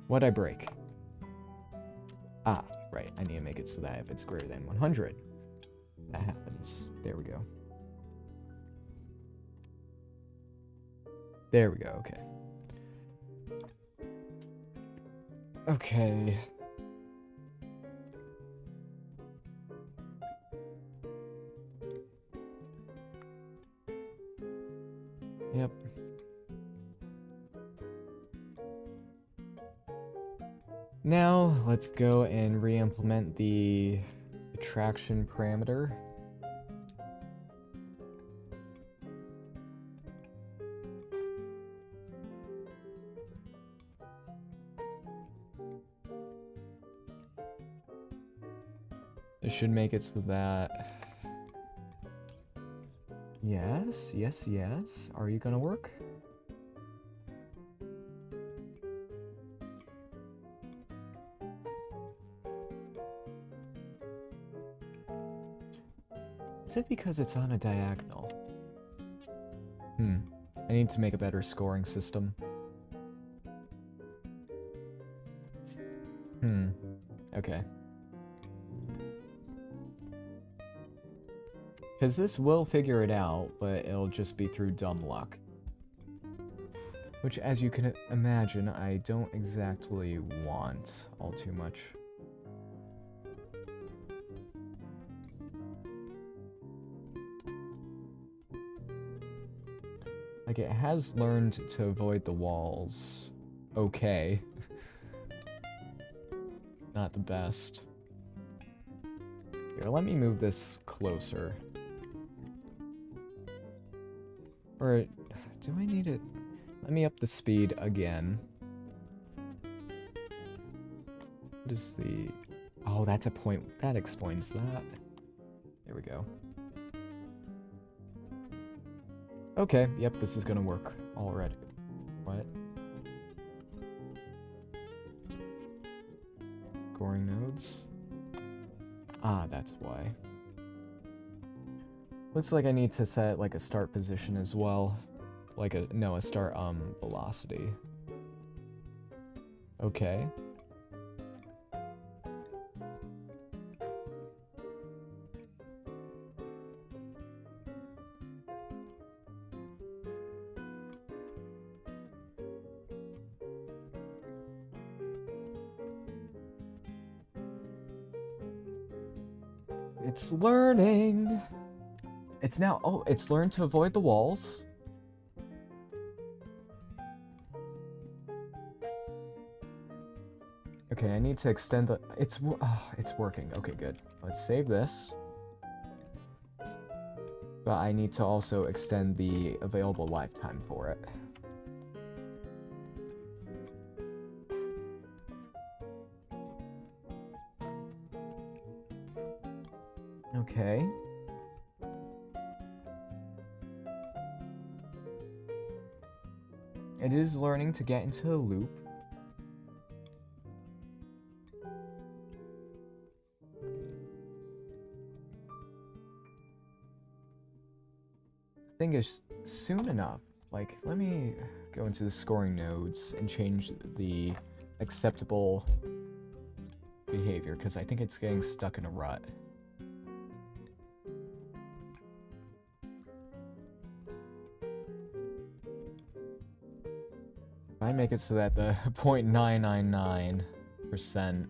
What'd I break? Ah, right. I need to make it so that if it's greater than 100, that happens. There we go. There we go, okay. Okay. Yep. Now, let's go and re-implement the attraction parameter. It should make it so that... Yes, yes, yes. Are you gonna work? Is it because it's on a diagonal? I need to make a better scoring system. Okay. Because this will figure it out, but it'll just be through dumb luck. Which, as you can imagine, I don't exactly want all too much. Like, it has learned to avoid the walls. Okay. Not the best. Here, let me move this closer. Or, do I need it? Let me up the speed again. What is the... Oh, that's a point. That explains that. There we go. Okay, yep, this is gonna work already. What? Scoring nodes? Ah, that's why. Looks like I need to set, like, a start position as well. Like a, no, a start, velocity. Okay. It's learning! It's now, oh, it's learned to avoid the walls. Okay, I need to extend the, it's working. Okay, good. Let's save this. But I need to also extend the available lifetime for it. Okay. It is learning to get into a loop. I think it's soon enough. Like, let me go into the scoring nodes and change the acceptable behavior, because I think it's getting stuck in a rut. I make it so that the 0.999%.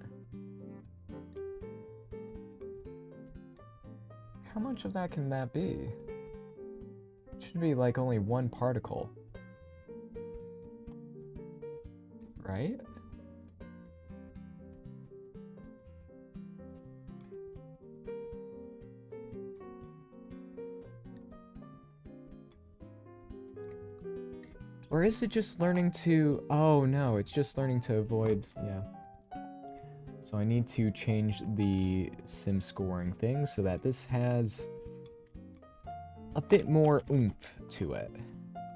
How much of that can that be? It should be like only one particle. Right? Or is it just learning to... Oh no, it's just learning to avoid... Yeah. So I need to change the sim scoring thing so that this has a bit more oomph to it.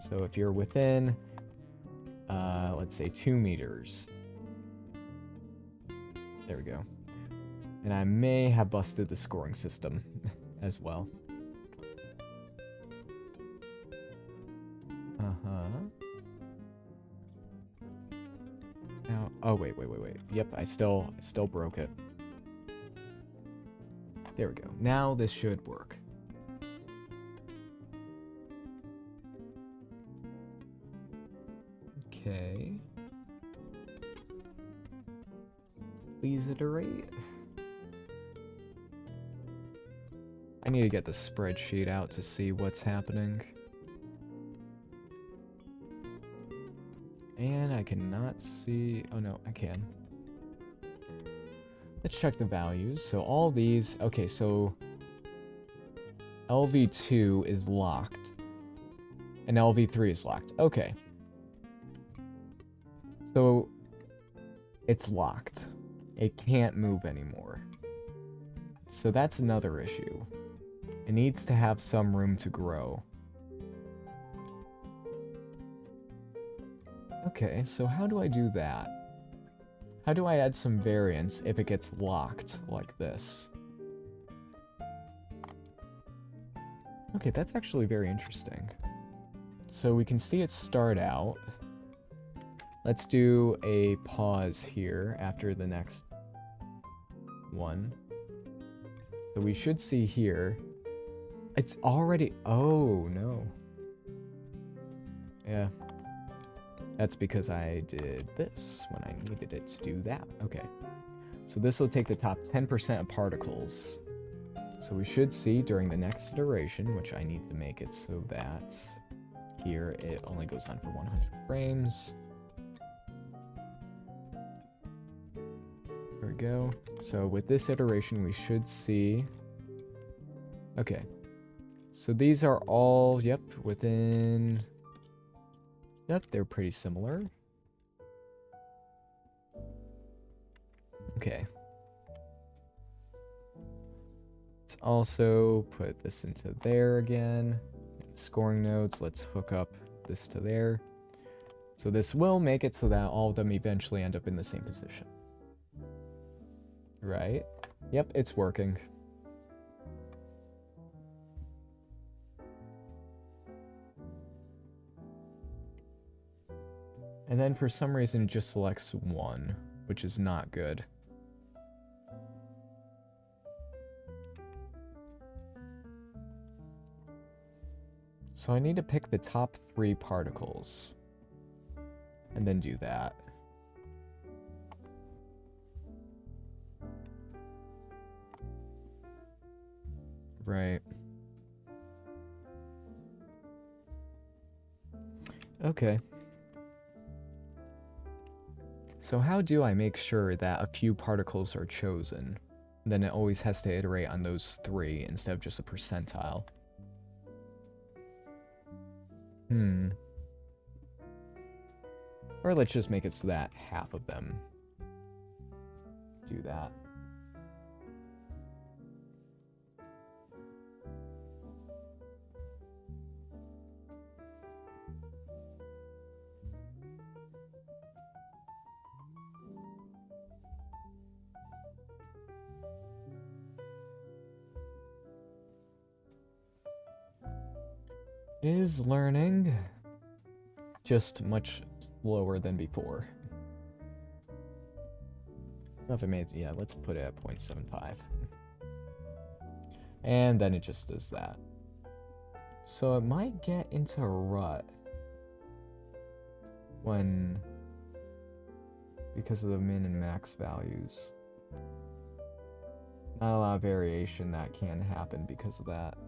So if you're within, let's say 2 meters. There we go. And I may have busted the scoring system as well. Now, oh wait. Yep, I still broke it. There we go. Now this should work. Okay. Please iterate. I need to get the spreadsheet out to see what's happening. And I cannot see... Oh no, I can. Let's check the values. So all these... Okay, so... LV2 is locked. And LV3 is locked. Okay. So... It's locked. It can't move anymore. So that's another issue. It needs to have some room to grow. Okay, so how do I do that? How do I add some variance if it gets locked like this? Okay, that's actually very interesting. So we can see it start out. Let's do a pause here after the next one. So we should see here. It's already... Oh, no. Yeah. That's because I did this when I needed it to do that. Okay. So this will take the top 10% of particles. So we should see during the next iteration, which I need to make it so that here it only goes on for 100 frames. There we go. So with this iteration, we should see... Okay. So these are all, yep, within... Yep, they're pretty similar. Okay. Let's also put this into there again. Scoring nodes, let's hook up this to there. So this will make it so that all of them eventually end up in the same position. Right? Yep, it's working. And then for some reason it just selects one, which is not good. So I need to pick the top 3 particles. And then do that. Right. Okay. So how do I make sure that a few particles are chosen? Then it always has to iterate on those 3 instead of just a percentile. Or let's just make it so that half of them do that. It is learning, just much slower than before. If I made, yeah, let's put it at 0.75. And then it just does that. So it might get into a rut when, because of the min and max values. Not a lot of variation that can happen because of that.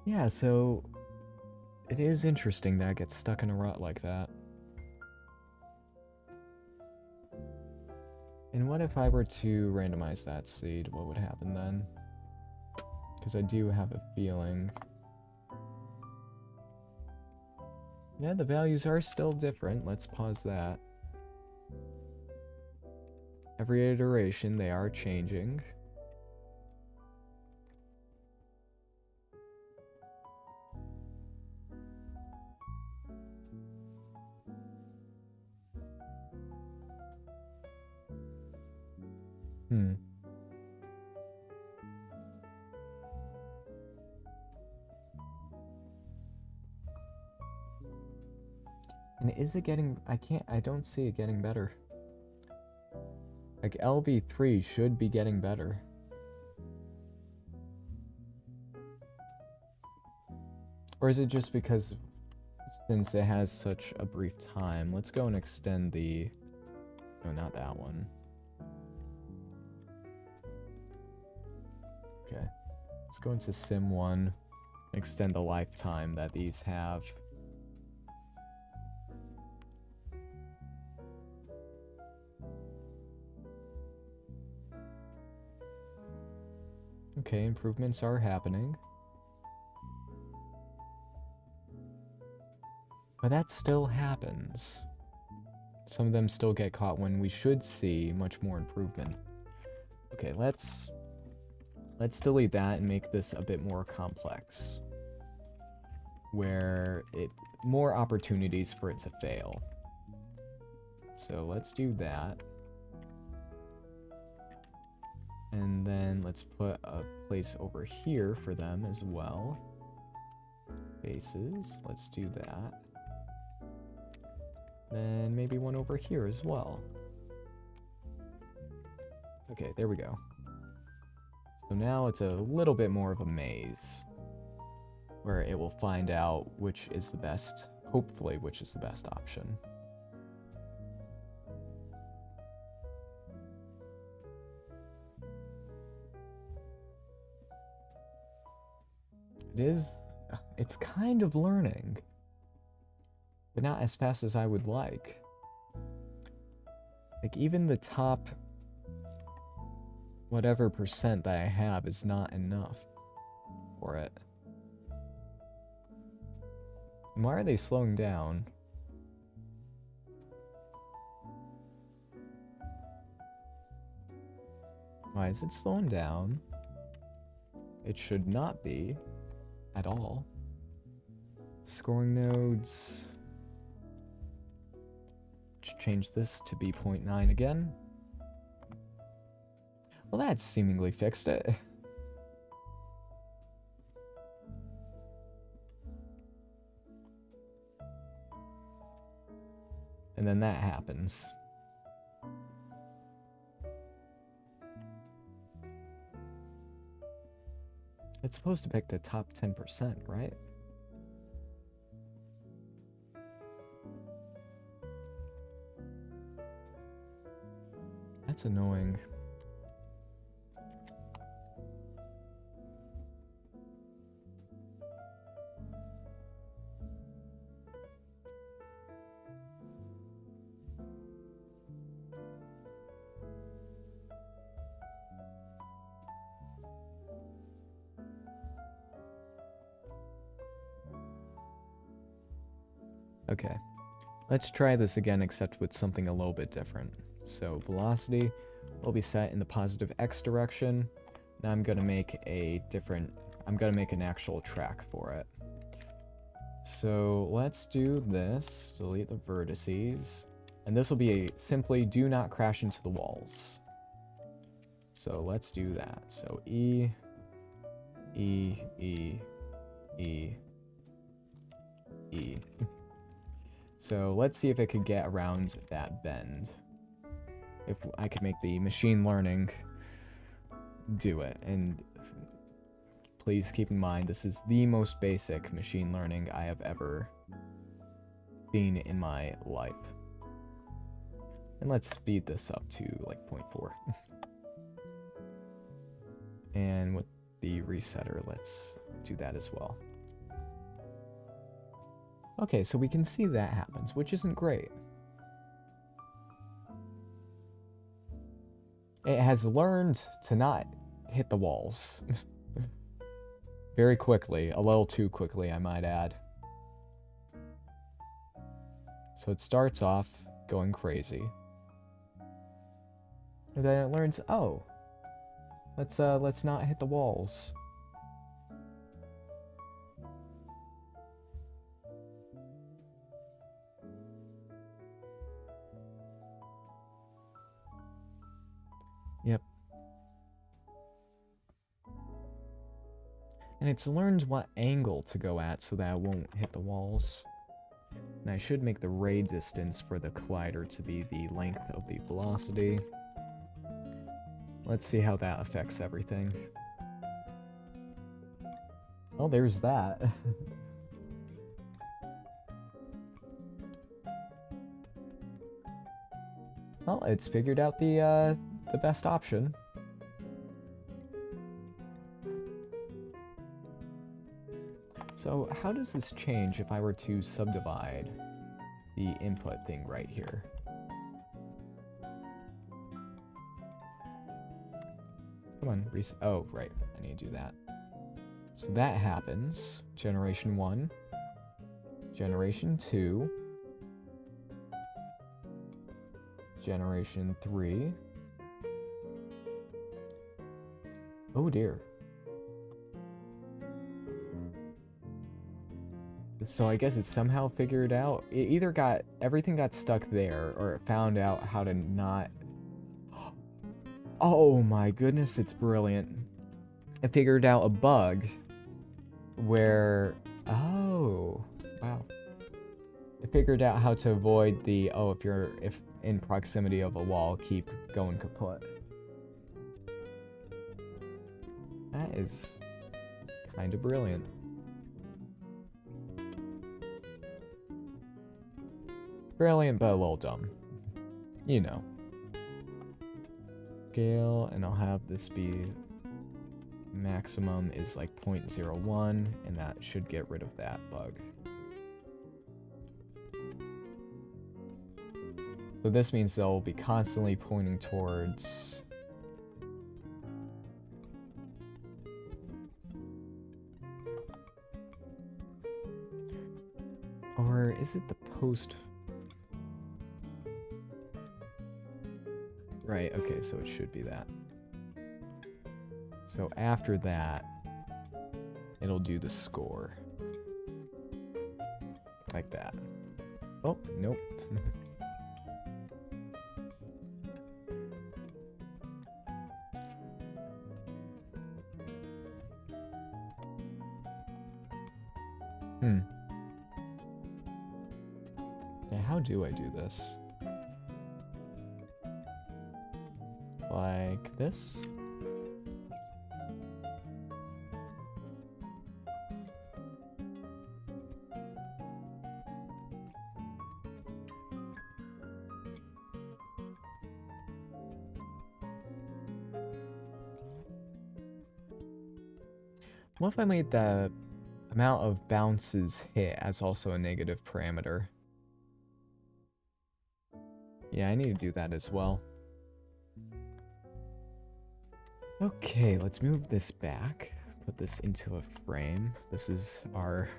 Yeah, so it is interesting that it gets stuck in a rut like that. And what if I were to randomize that seed? What would happen then? Because I do have a feeling... Yeah, the values are still different. Let's pause that. Every iteration, they are changing. And is it getting... I don't see it getting better. Like, LV3 should be getting better. Or is it just because, since it has such a brief time, let's go and extend the... No, not that one. Okay. Let's go into Sim 1, extend the lifetime that these have. Okay, improvements are happening. But that still happens. Some of them still get caught when we should see much more improvement. Okay, let's delete that and make this a bit more complex. Where more opportunities for it to fail. So let's do that. And then let's put a place over here for them as well. Bases, let's do that. Then maybe one over here as well. Okay, there we go. So now it's a little bit more of a maze, where it will find out which is the best, hopefully which is the best option. It's kind of learning, but not as fast as I would like. Like, even the top whatever percent that I have is not enough for it. And why are they slowing down? Why is it slowing down? It should not be at all. Scoring nodes. Let's change this to be 0.9 again. Well, that seemingly fixed it. And then that happens. It's supposed to pick the top 10%, right? That's annoying. Okay, let's try this again, except with something a little bit different. So velocity will be set in the positive x direction. Now I'm gonna make an actual track for it. So let's do this, delete the vertices, and this will be simply do not crash into the walls. So let's do that. So E, E, E, E, E. So let's see if it could get around that bend. If I could make the machine learning do it. And please keep in mind, this is the most basic machine learning I have ever seen in my life. And let's speed this up to like 0.4. And with the resetter, let's do that as well. Okay, so we can see that happens, which isn't great. It has learned to not hit the walls. Very quickly, a little too quickly, I might add. So it starts off going crazy. And then it learns, oh, let's not hit the walls. Yep. And it's learned what angle to go at so that it won't hit the walls. And I should make the ray distance for the collider to be the length of the velocity. Let's see how that affects everything. Oh, there's that. Well, it's figured out the best option. So how does this change if I were to subdivide the input thing right here? Come on, oh, right, I need to do that. So that happens. Generation 1. Generation 2. Generation 3. Oh dear. So I guess it somehow figured out. It either got, everything got stuck there, or it found out how to not... Oh my goodness, it's brilliant. It figured out a bug where... Oh, wow. It figured out how to avoid the, oh, if in proximity of a wall, keep going kaput. That is kind of brilliant. Brilliant, but a little dumb. You know. Scale, and I'll have this be maximum is like 0.01, and that should get rid of that bug. So this means they'll be constantly pointing towards... Or is it the post... Right, okay, so it should be that. So after that, it'll do the score. Like that. Oh, nope. Yeah, how do I do this? Like this? What if I made the amount of bounces hit as also a negative parameter? Yeah, I need to do that as well. Okay, let's move this back. Put this into a frame. This is our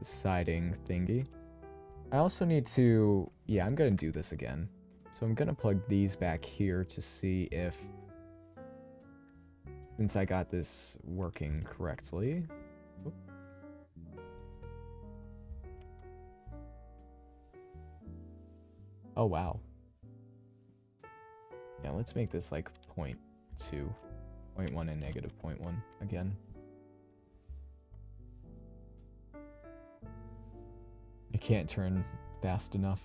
deciding thingy. I also need to... Yeah, I'm gonna do this again. So I'm gonna plug these back here to see if... Since I got this working correctly... Oop. Oh, wow. Yeah, let's make this like 0.2. 0.1 and negative 0.1 again. I can't turn fast enough.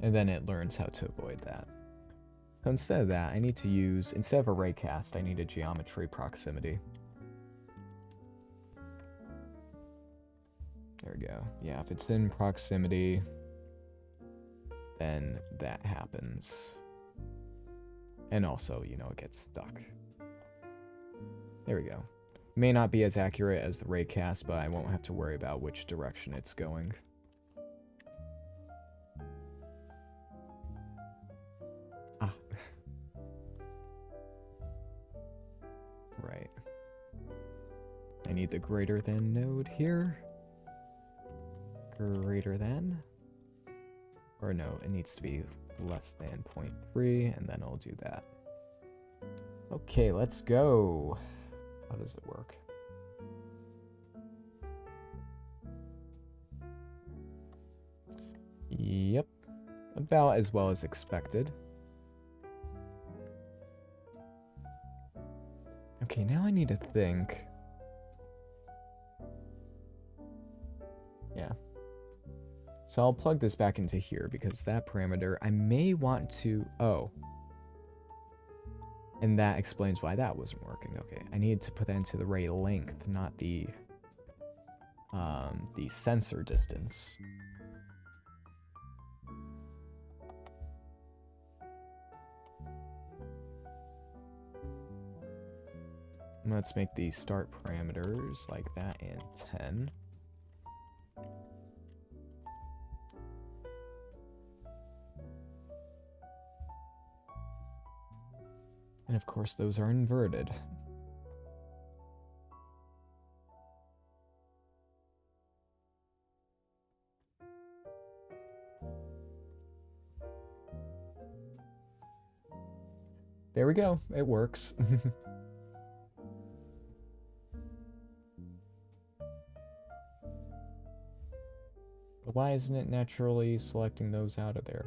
And then it learns how to avoid that. So instead of that, I need to use, instead of a raycast, I need a geometry proximity. There we go. Yeah, if it's in proximity, then that happens. And also, you know, it gets stuck. There we go. May not be as accurate as the raycast, but I won't have to worry about which direction it's going. Ah. Right. I need the greater than node here. Greater than. Or no, it needs to be less than 0.3, and then I'll do that. Okay, let's go. How does it work? Yep. About as well as expected. Okay, now I need to think. Yeah. So I'll plug this back into here because that parameter, I may want to... Oh. And that explains why that wasn't working. Okay, I needed to put that into the ray length, not the sensor distance. Let's make the start parameters like that and 10. And of course, those are inverted. There we go. It works. But why isn't it naturally selecting those out of there?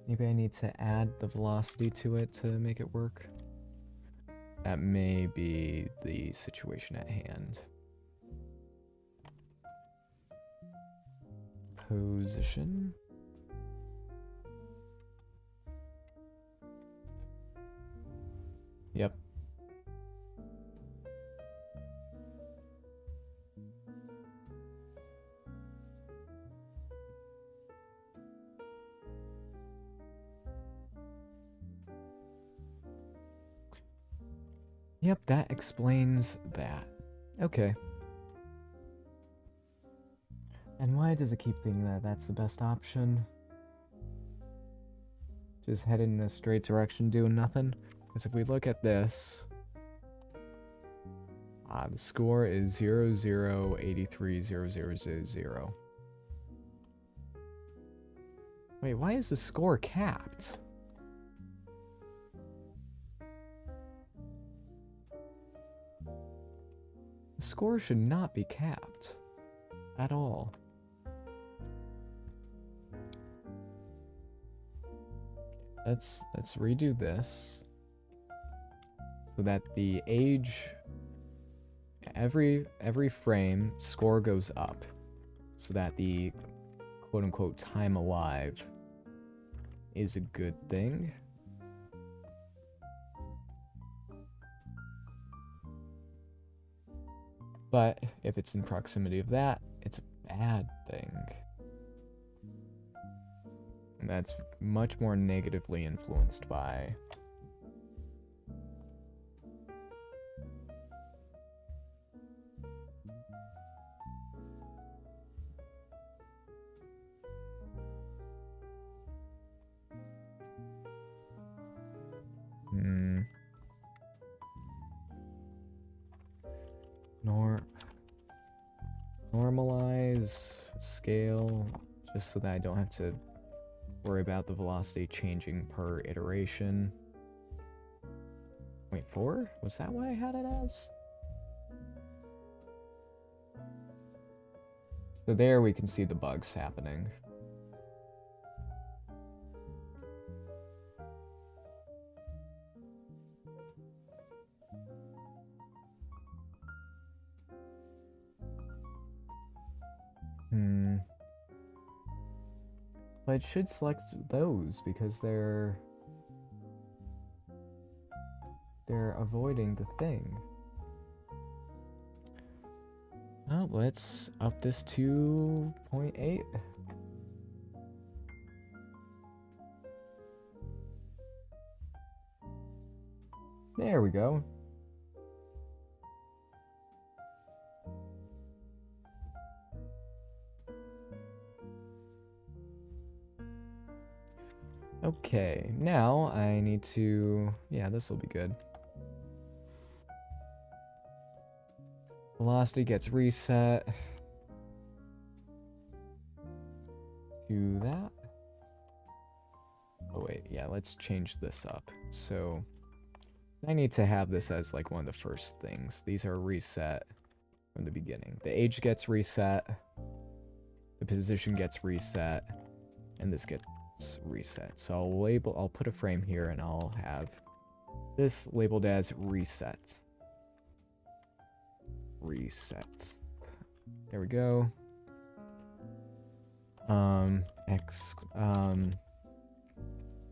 Maybe I need to add the velocity to it to make it work. That may be the situation at hand. Position. Yep. Yep, that explains that. Okay. And why does it keep thinking that that's the best option? Just head in a straight direction doing nothing? Because if we look at this, the score is 00830000. Wait, why is the score capped? The score should not be capped at all. Let's redo this so that the age, every frame score goes up, so that the quote-unquote time alive is a good thing. But if it's in proximity of that, it's a bad thing. And that's much more negatively influenced by normalize scale, just so that I don't have to worry about the velocity changing per iteration. Wait, 4? Was that what I had it as? So there we can see the bugs happening. But it should select those because they're avoiding the thing. Oh, let's up this to 0.8. There we go. Okay, now I need to... Yeah, this will be good. Velocity gets reset to that. Oh wait, yeah, let's change this up. So I need to have this as like one of the first things. These are reset from the beginning. The age gets reset, the position gets reset, and this gets reset. So I'll put a frame here and I'll have this labeled as resets. Resets. There we go.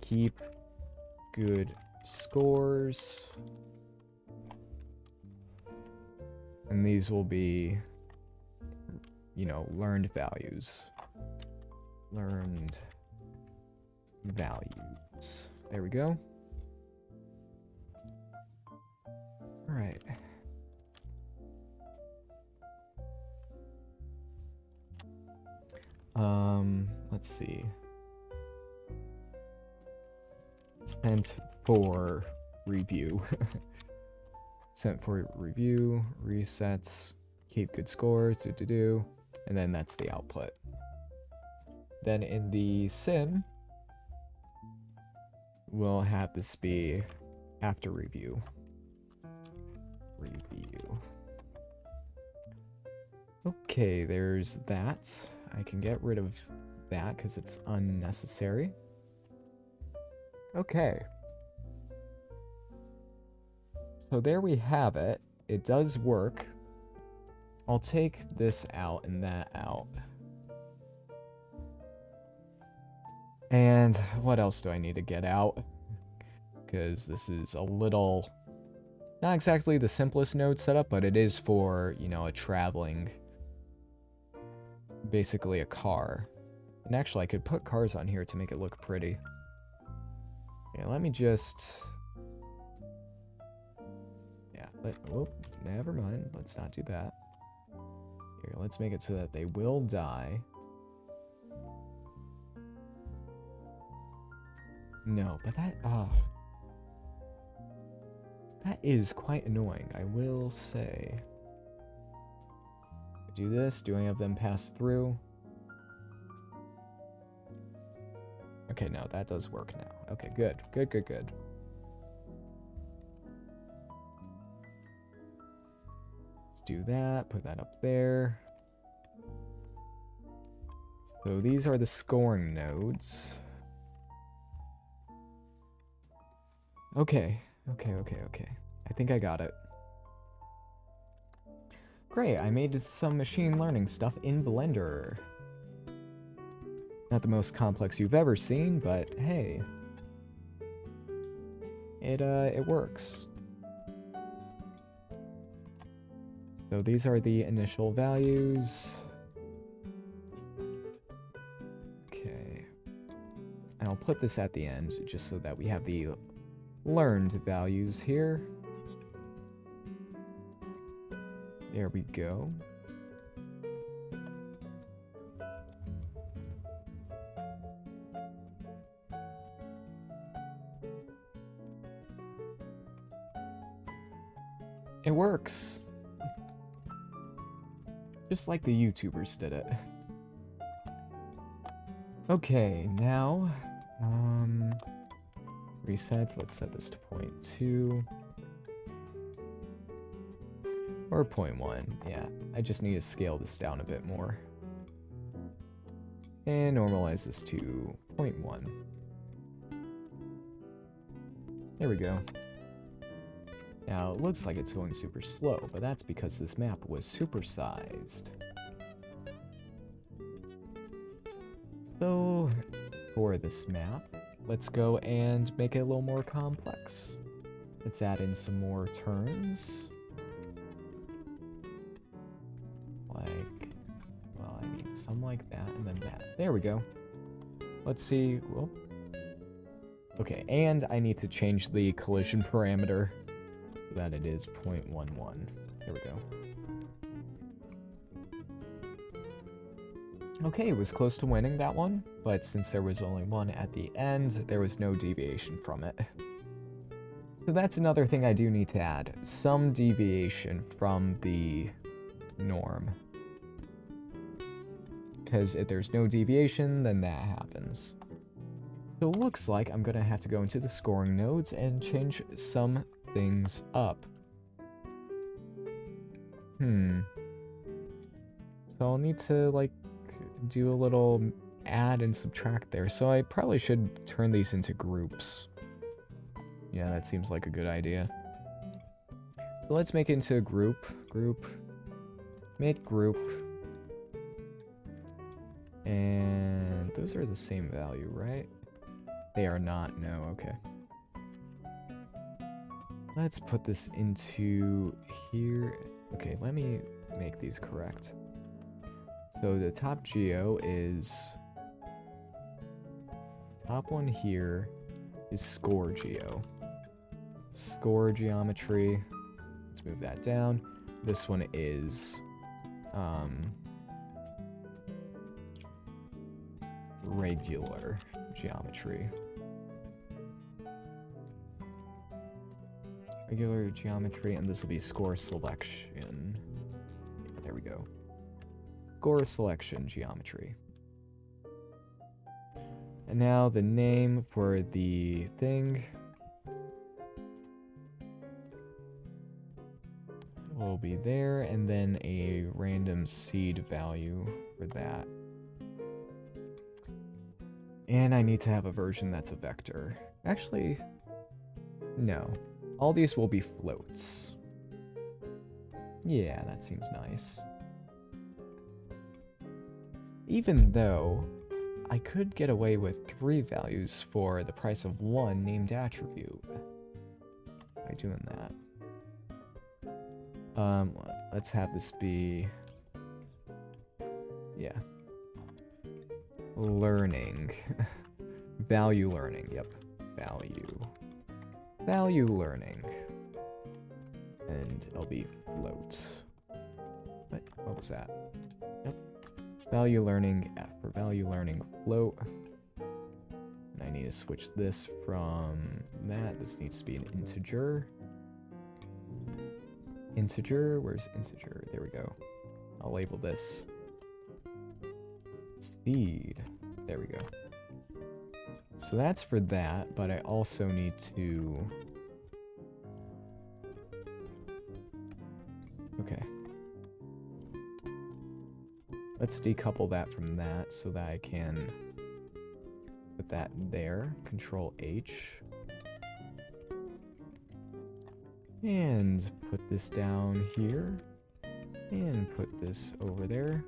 Keep good scores. And these will be, you know, learned values. Learned values. There we go. All right. Let's see. Sent for review. Sent for review, resets, keep good scores, and then that's the output. then in the sim, we'll have this be after review. Okay, there's that. I can get rid of that because it's unnecessary. Okay. So there we have it. It does work. I'll take this out and that out. And what else do I need to get out? Because this is a little... not exactly the simplest node setup, but it is for, you know, a traveling... basically a car. And actually, I could put cars on here to make it look pretty. Yeah, let me just... yeah, oh, never mind. Let's not do that. Here, let's make it so that they will die. No, but that... that is quite annoying, I will say. Do this. Do any of them pass through? Okay, no, that does work now. Okay, good. Good, good, good. Let's do that. Put that up there. So these are the scoring nodes. Okay. Okay. I think I got it. Great, I made some machine learning stuff in Blender. Not the most complex you've ever seen, but hey. It works. So these are the initial values. Okay. And I'll put this at the end, just so that we have the learned values here. There we go. It works. Just like the YouTubers did it. Okay, now, resets. Let's set this to 0.2. Or 0.1, yeah. I just need to scale this down a bit more. And normalize this to 0.1. There we go. Now, it looks like it's going super slow, but that's because this map was supersized. So, for this map, let's go and make it a little more complex. Let's add in some more turns. Like, well, I need some like that, and then that. There we go. Let's see, well... okay, and I need to change the collision parameter so that it is 0.11. There we go. Okay, it was close to winning that one, but since there was only one at the end, there was no deviation from it. So that's another thing I do need to add. Some deviation from the norm. Because if there's no deviation, then that happens. So it looks like I'm gonna have to go into the scoring nodes and change some things up. So I'll need to, like, do a little add and subtract there. So I probably should turn these into groups. Yeah, that seems like a good idea. So let's make it into a group. Make group. And those are the same value, right? They are not, no, okay. Let's put this into here. Okay, let me make these correct. So the top geo is... top one here is score geo. Score geometry. Let's move that down. This one is... regular geometry. Regular geometry, and this will be score selection. There we go. Score selection geometry. And now the name for the thing will be there, and then a random seed value for that. And I need to have a version that's a vector. Actually, no. All these will be floats. Yeah, that seems nice. Even though I could get away with 3 values for the price of 1 named attribute by doing that. Let's have this be, yeah, learning. Value learning, yep, value learning. And it'll be float. What was that? Yep. Value learning F for value learning float. And I need to switch this from that. This needs to be an integer. Integer, where's integer? There we go. I'll label this seed. There we go. So that's for that, but I also need to... Okay. Let's decouple that from that so that I can put that there. Control H. And put this down here. And put this over there.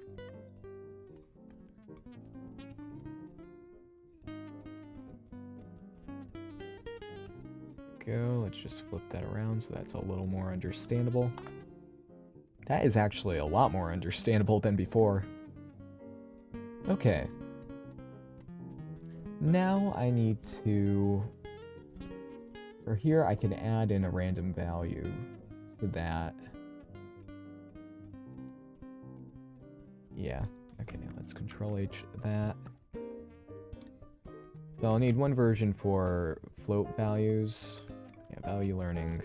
Go. Let's just flip that around so that's a little more understandable. That is actually a lot more understandable than before. Okay. Now I need to... For here, I can add in a random value to that. Yeah. Okay, let's Control H that. So I'll need one version for float values. Yeah, value learning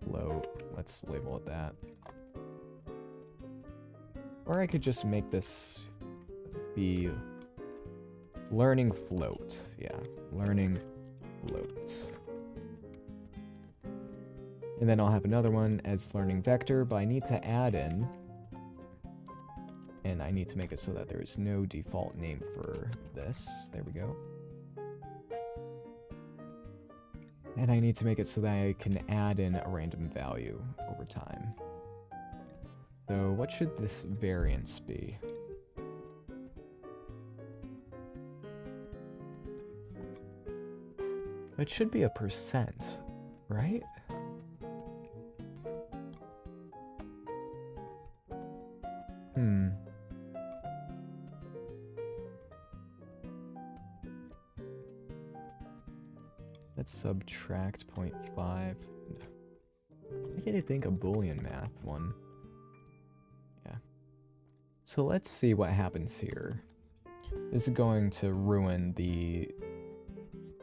float. Let's label it that. Or I could just make this be learning float. Yeah, learning float. And then I'll have another one as learning vector, but I need to add in, and I need to make it so that there is no default name for this. There we go. And I need to make it so that I can add in a random value over time. So what should this variance be? It should be a %, right? Let's subtract 0.5. I get to think a Boolean math one. Yeah. So let's see what happens here. This is going to ruin the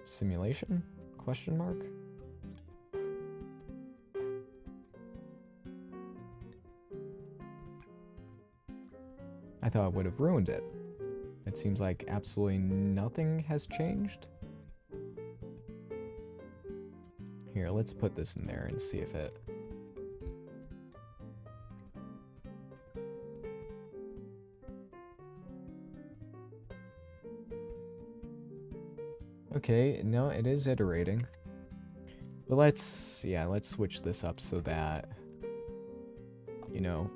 simulation? Question mark? I thought it would have ruined it. It seems like absolutely nothing has changed. Here, let's put this in there and see if it... Okay, no, it is iterating. But let's switch this up so that, you know,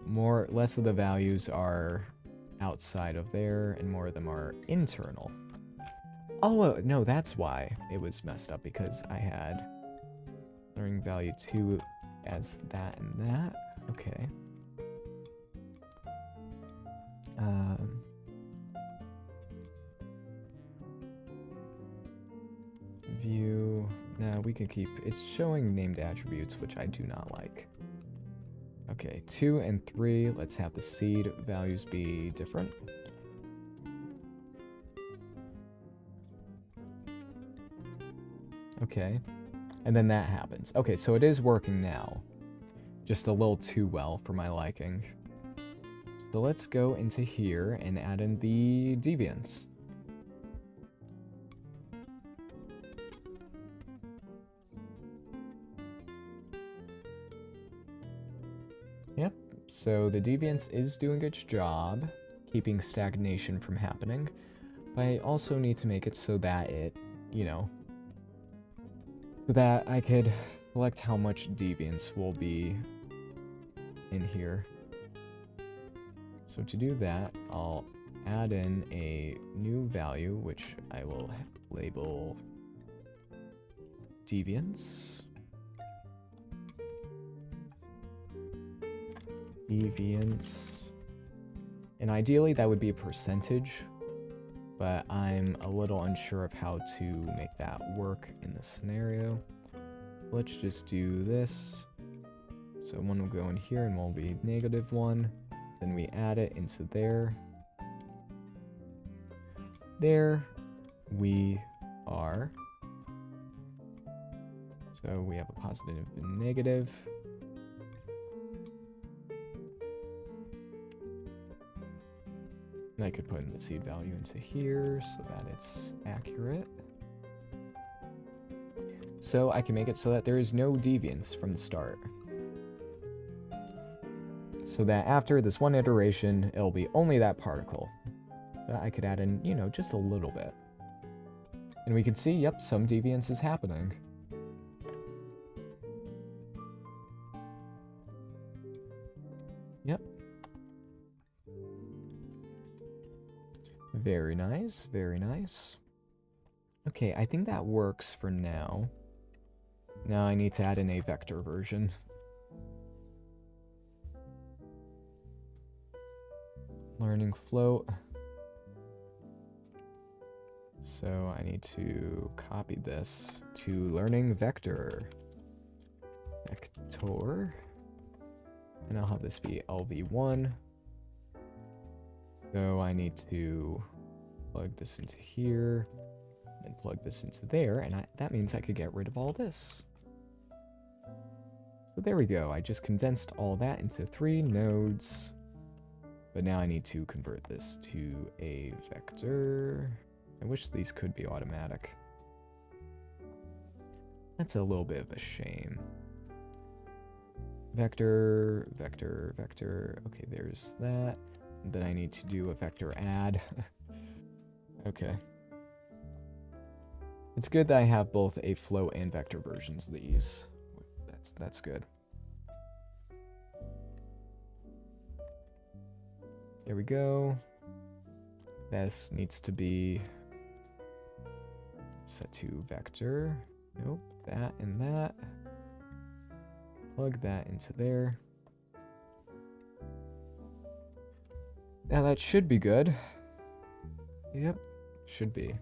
less of the values are outside of there and more of them are internal. Oh, no, that's why it was messed up, because I had learning value 2 as that and that. Okay. View. No, we can keep... It's showing named attributes, which I do not like. Okay, 2 and 3. Let's have the seed values be different. Okay. And then that happens. Okay, so it is working now. Just a little too well for my liking. So let's go into here and add in the deviance. So the deviance is doing its job, keeping stagnation from happening, but I also need to make it so that it, you know, so that I could select how much deviance will be in here. So to do that, I'll add in a new value, which I will label deviance. Deviance. And ideally that would be a percentage, but I'm a little unsure of how to make that work in this scenario. Let's just do this. So 1 will go in here and 1 will be -1. Then we add it into there. There we are. So we have a positive and negative. And I could put in the seed value into here so that it's accurate. So I can make it so that there is no deviance from the start. So that after this one iteration, it'll be only that particle. But I could add in, you know, just a little bit. And we can see, yep, some deviance is happening. Yep. Very nice, very nice. Okay, I think that works for now. Now I need to add in a vector version. Learning float. So I need to copy this to learning vector. Vector. And I'll have this be LV1. So I need to plug this into here, and plug this into there, and that means I could get rid of all this. So there we go, I just condensed all that into 3 nodes, but now I need to convert this to a vector. I wish these could be automatic. That's a little bit of a shame. Vector, vector, vector, okay, there's that. Then I need to do a vector add. Okay. It's good that I have both a float and vector versions of these. That's good. There we go. This needs to be set to vector. Nope, that and that. Plug that into there. Now that should be good. Yep, should be.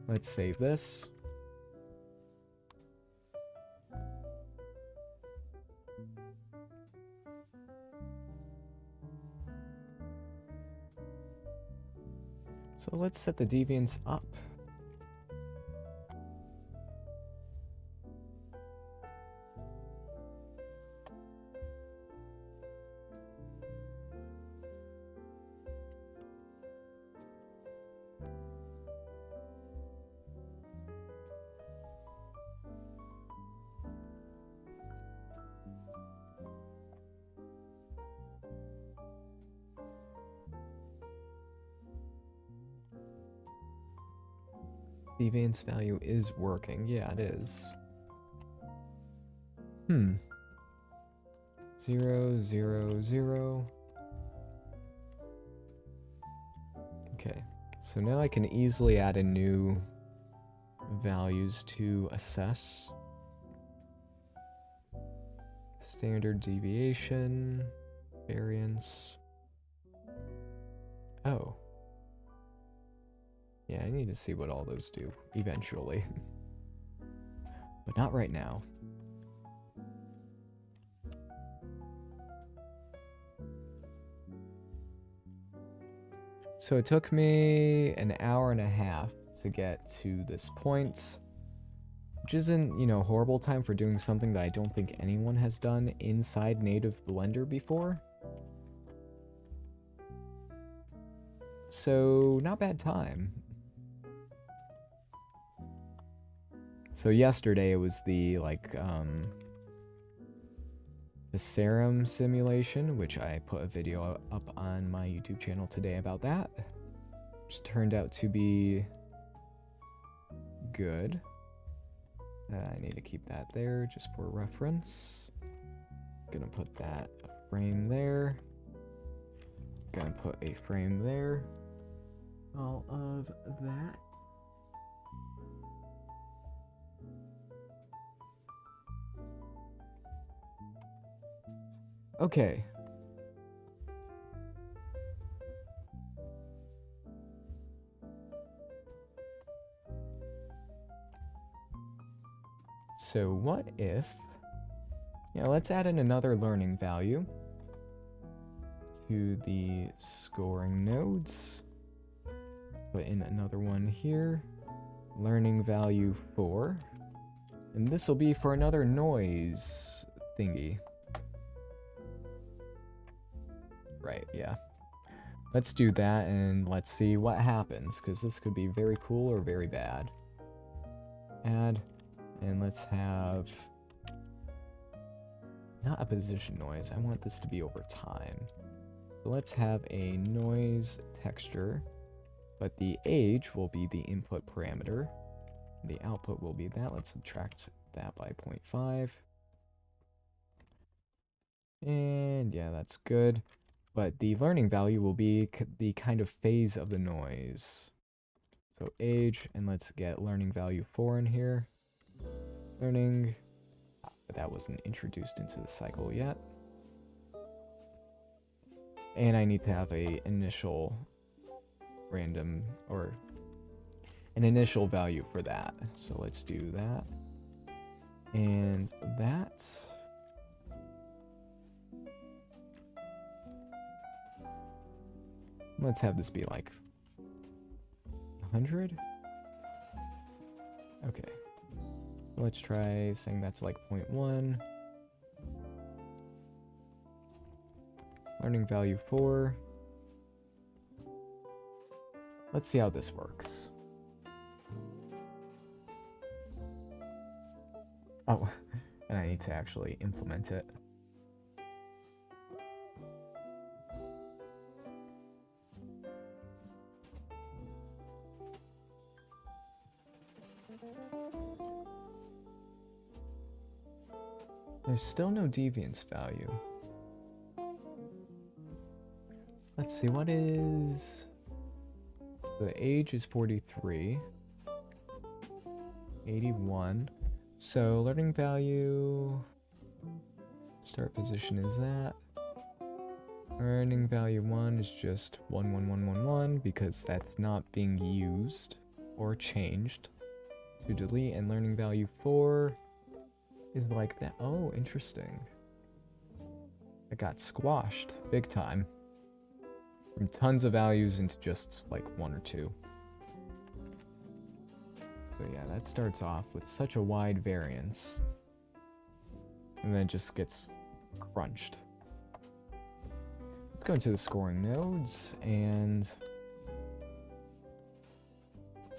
Let's save this. So let's set the deviance up. Deviance value is working. Yeah, it is. 0, 0, 0. Okay, so now I can easily add in new values to assess. Standard deviation, variance. Oh. Yeah, I need to see what all those do eventually. But not right now. So it took me an hour and a half to get to this point, which isn't, you know, horrible time for doing something that I don't think anyone has done inside native Blender before. So, not bad time. So yesterday it was the the serum simulation, which I put a video up on my YouTube channel today about that. Which turned out to be good. I need to keep that there just for reference. Gonna put that frame there. Gonna put a frame there. All of that. Okay. So what if, let's add in another learning value to the scoring nodes. Put in another one here, learning value 4. And this will be for another noise thingy. Right, yeah. Let's do that and let's see what happens, because this could be very cool or very bad. Add, and let's have, not a position noise, I want this to be over time. So let's have a noise texture, but the age will be the input parameter. The output will be that. Let's subtract that by 0.5. And yeah, that's good. But the learning value will be the kind of phase of the noise. So age, and let's get learning value 4 in here. Learning, but that wasn't introduced into the cycle yet. And I need to have a initial random, or an initial value for that. So let's do that. And that. Let's have this be like 100. Okay. Let's try saying that's like 0.1. Learning value 4. Let's see how this works. Oh, and I need to actually implement it. There's still no deviance value. Let's see, what is... The age is 43. 81. So, learning value... Start position is that. Learning value 1 is just 11111 because that's not being used or changed to delete. And learning value 4 is like that. Oh, interesting. It got squashed big time. From tons of values into just like 1 or 2. So yeah, that starts off with such a wide variance. And then it just gets crunched. Let's go into the scoring nodes and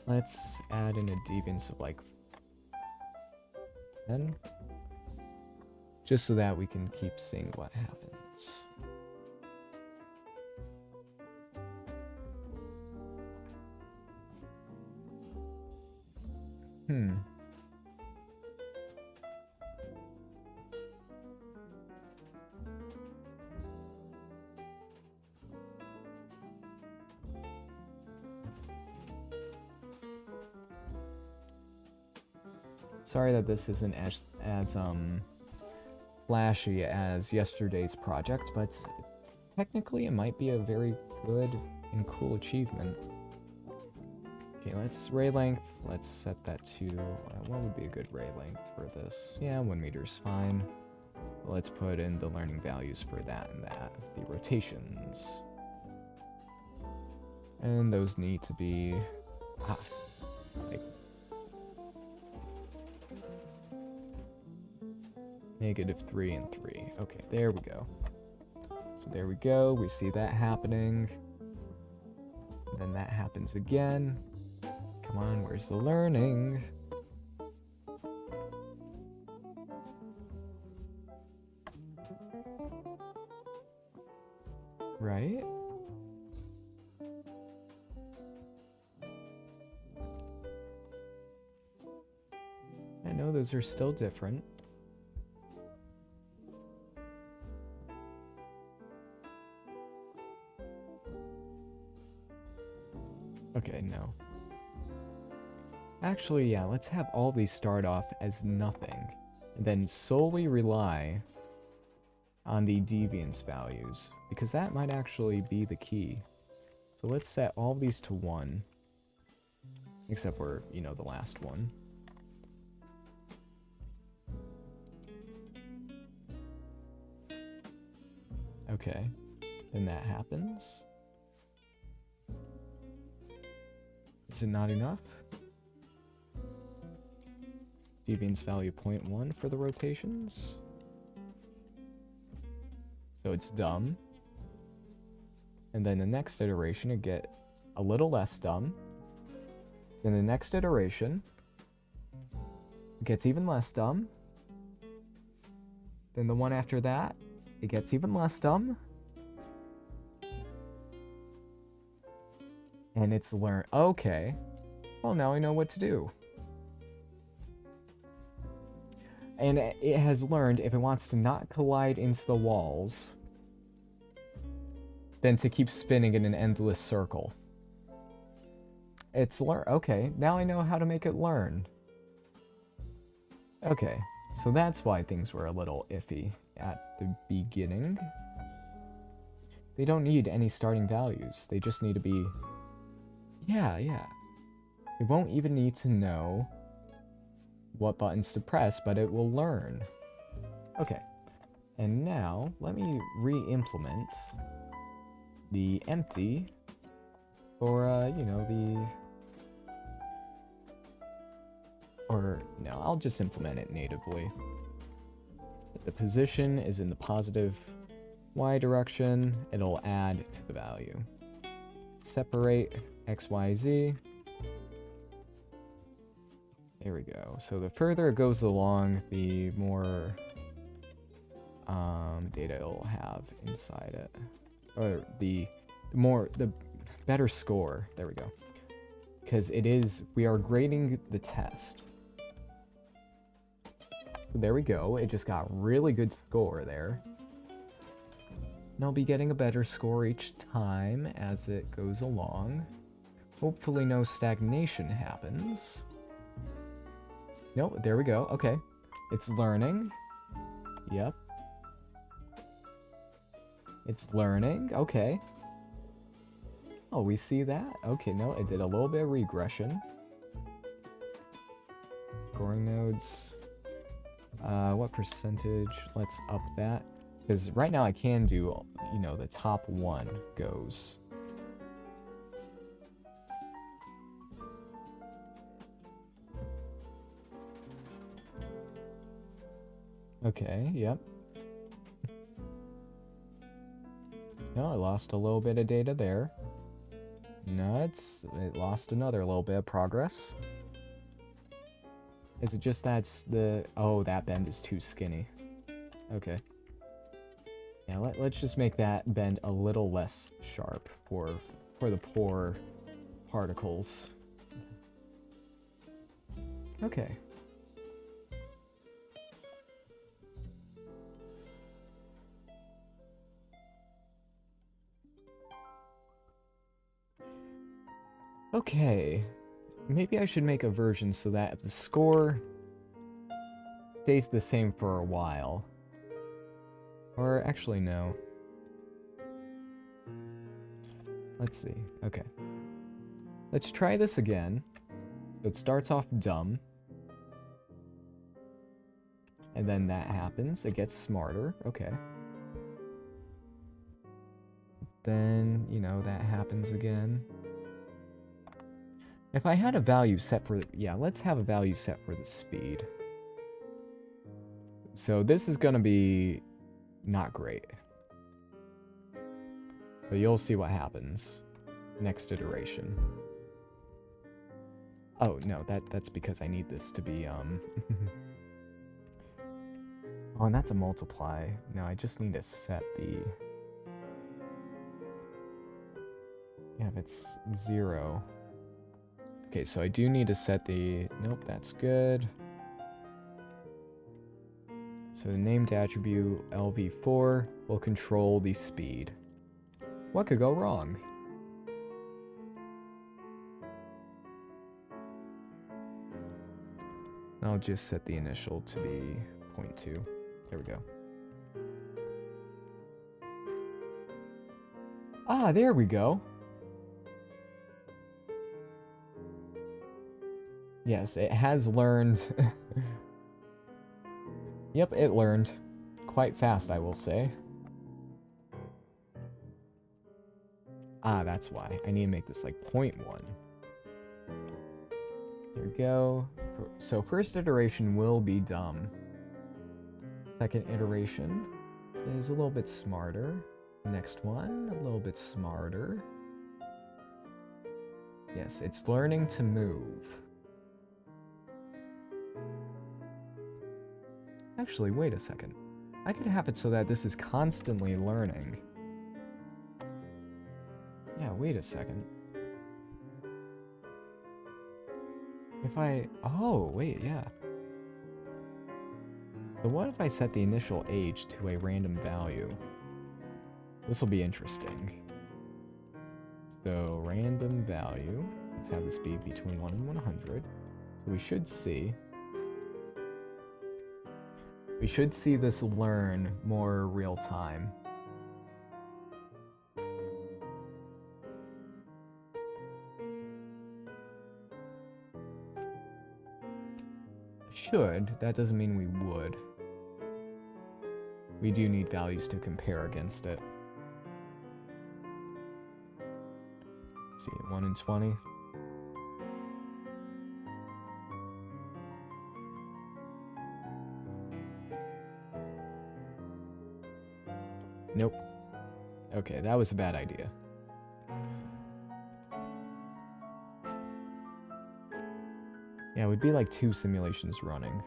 let's add in a deviance of like 10. Just so that we can keep seeing what happens. Sorry that this isn't as flashy as yesterday's project, but technically it might be a very good and cool achievement. Okay, let's ray length. Let's set that to what would be a good ray length for this? Yeah, 1 meter is fine. Let's put in the learning values for that and that. The rotations. And those need to be like -3 and 3. Okay, there we go. So there we go. We see that happening. And then that happens again. Come on, where's the learning? right? I know those are still different. Okay, no. Actually, yeah, let's have all these start off as nothing, and then solely rely on the deviance values, because that might actually be the key. So let's set all these to 1, except for, you know, the last one. Okay, then that happens. Is it not enough? Deviance value 0.1 for the rotations. So it's dumb. And then the next iteration, it gets a little less dumb. Then the next iteration, it gets even less dumb. Then the one after that, it gets even less dumb. And it's learned. Okay. Well, now I know what to do. And it has learned if it wants to not collide into the walls, then to keep spinning in an endless circle. It's learn. Okay, now I know how to make it learn. Okay, so that's why things were a little iffy at the beginning. They don't need any starting values. They just need to be... Yeah. It won't even need to know what buttons to press, but it will learn. Okay. And now, let me re-implement the empty for, you know, the... Or, no, I'll just implement it natively. The position is in the positive Y direction. It'll add to the value. Separate X, Y, Z. There we go. So the further it goes along, the more data it'll have inside it. Or the better score. There we go. Because we are grading the test. So there we go. It just got really good score there. And I'll be getting a better score each time as it goes along. Hopefully no stagnation happens. No, there we go. Okay. It's learning. Yep. It's learning. Okay. Oh, we see that? Okay, no, it did a little bit of regression. Scoring nodes. What percentage? Let's up that. Because right now I can do, you know, the top one goes. Okay, yep. No, I lost a little bit of data there. No, it lost another little bit of progress. Is it just that's the... Oh, that bend is too skinny. Okay. Yeah, let's just make that bend a little less sharp for the poor particles. Okay. Okay. Maybe I should make a version so that if the score stays the same for a while... Or actually, no. Let's see. Okay. Let's try this again. So it starts off dumb. And then that happens. It gets smarter. Okay. Then, you know, that happens again. If I had a value set for... Yeah, let's have a value set for the speed. So this is going to be not great. But you'll see what happens next iteration. Oh, no, that's because I need this to be, Oh, and that's a multiply. No, I just need to set the... have its 0. Okay, so I do need to set the... Nope, that's good. So the named attribute LB4 will control the speed. What could go wrong? I'll just set the initial to be 0.2. There we go. Ah, there we go. Yes, it has learned. Yep, it learned. Quite fast, I will say. Ah, that's why. I need to make this like 0.1. There we go. So first iteration will be dumb. Second iteration is a little bit smarter. Next one, a little bit smarter. Yes, it's learning to move. Actually, wait a second. I could have it so that this is constantly learning. Yeah, wait a second. If I... Oh, wait, yeah. So what if I set the initial age to a random value? This will be interesting. So, random value. Let's have this be between 1 and 100. So we should see... We should see this learn more real time. Should. That doesn't mean we would. We do need values to compare against it. Let's see, 1 and 20. Nope. Okay, that was a bad idea. Yeah, it would be like 2 simulations running.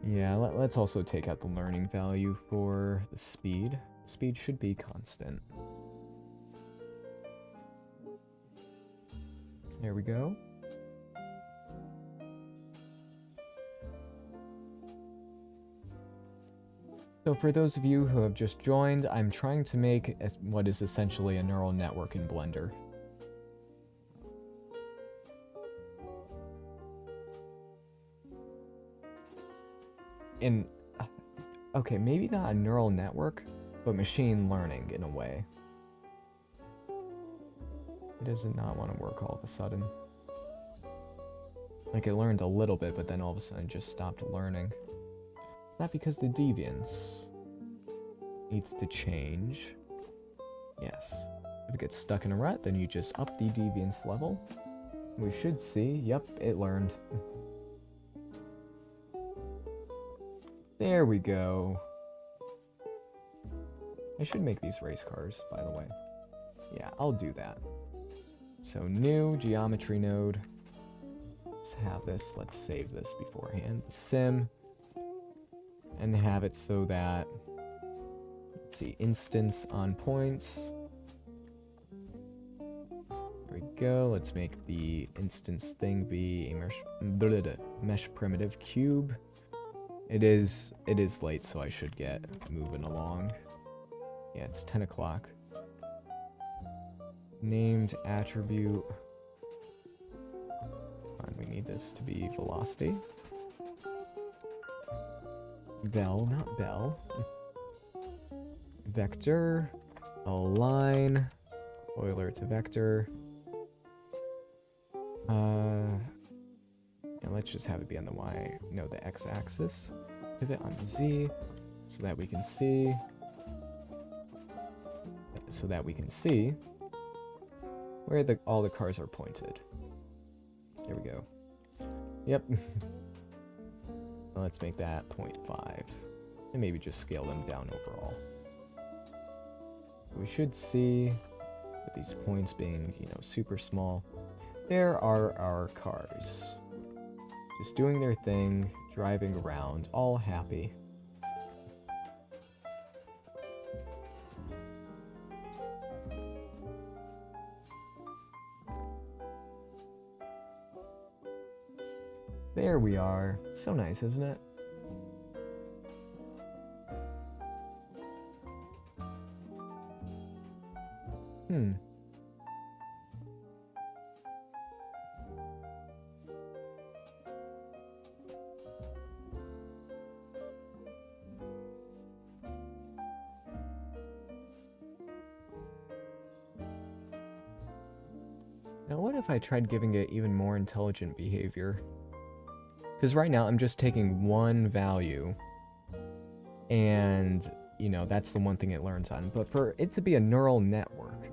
Yeah, let's also take out the learning value for the speed. Speed should be constant. There we go. So for those of you who have just joined, I'm trying to make what is essentially a neural network in Blender. Okay, maybe not a neural network, but machine learning in a way. It does not want to work all of a sudden. Like, it learned a little bit, but then all of a sudden just stopped learning. Is that because the deviance needs to change? Yes. If it gets stuck in a rut, then you just up the deviance level. We should see, yep, it learned. There we go. I should make these race cars, by the way. Yeah, I'll do that. So new geometry node. Let's have this, let's save this beforehand. Sim. And have it so that, let's see, instance on points. There we go. Let's make the instance thing be a mesh primitive cube. It is late, so I should get moving along. Yeah, it's 10 o'clock. Named attribute. We need this to be velocity. Vel, not bell. Vector, align, Euler to vector. And let's just have it be on the Y, no, the x-axis. Pivot on the Z, so that we can see. Where all the cars are pointed. There we go. Yep. Let's make that 0.5. And maybe just scale them down overall. We should see, with these points being, super small, there are our cars. Just doing their thing, driving around, all happy. There we are. So nice, isn't it? Now what if I tried giving it even more intelligent behavior? Because right now I'm just taking one value and, you know, that's the one thing it learns on. But for it to be a neural network,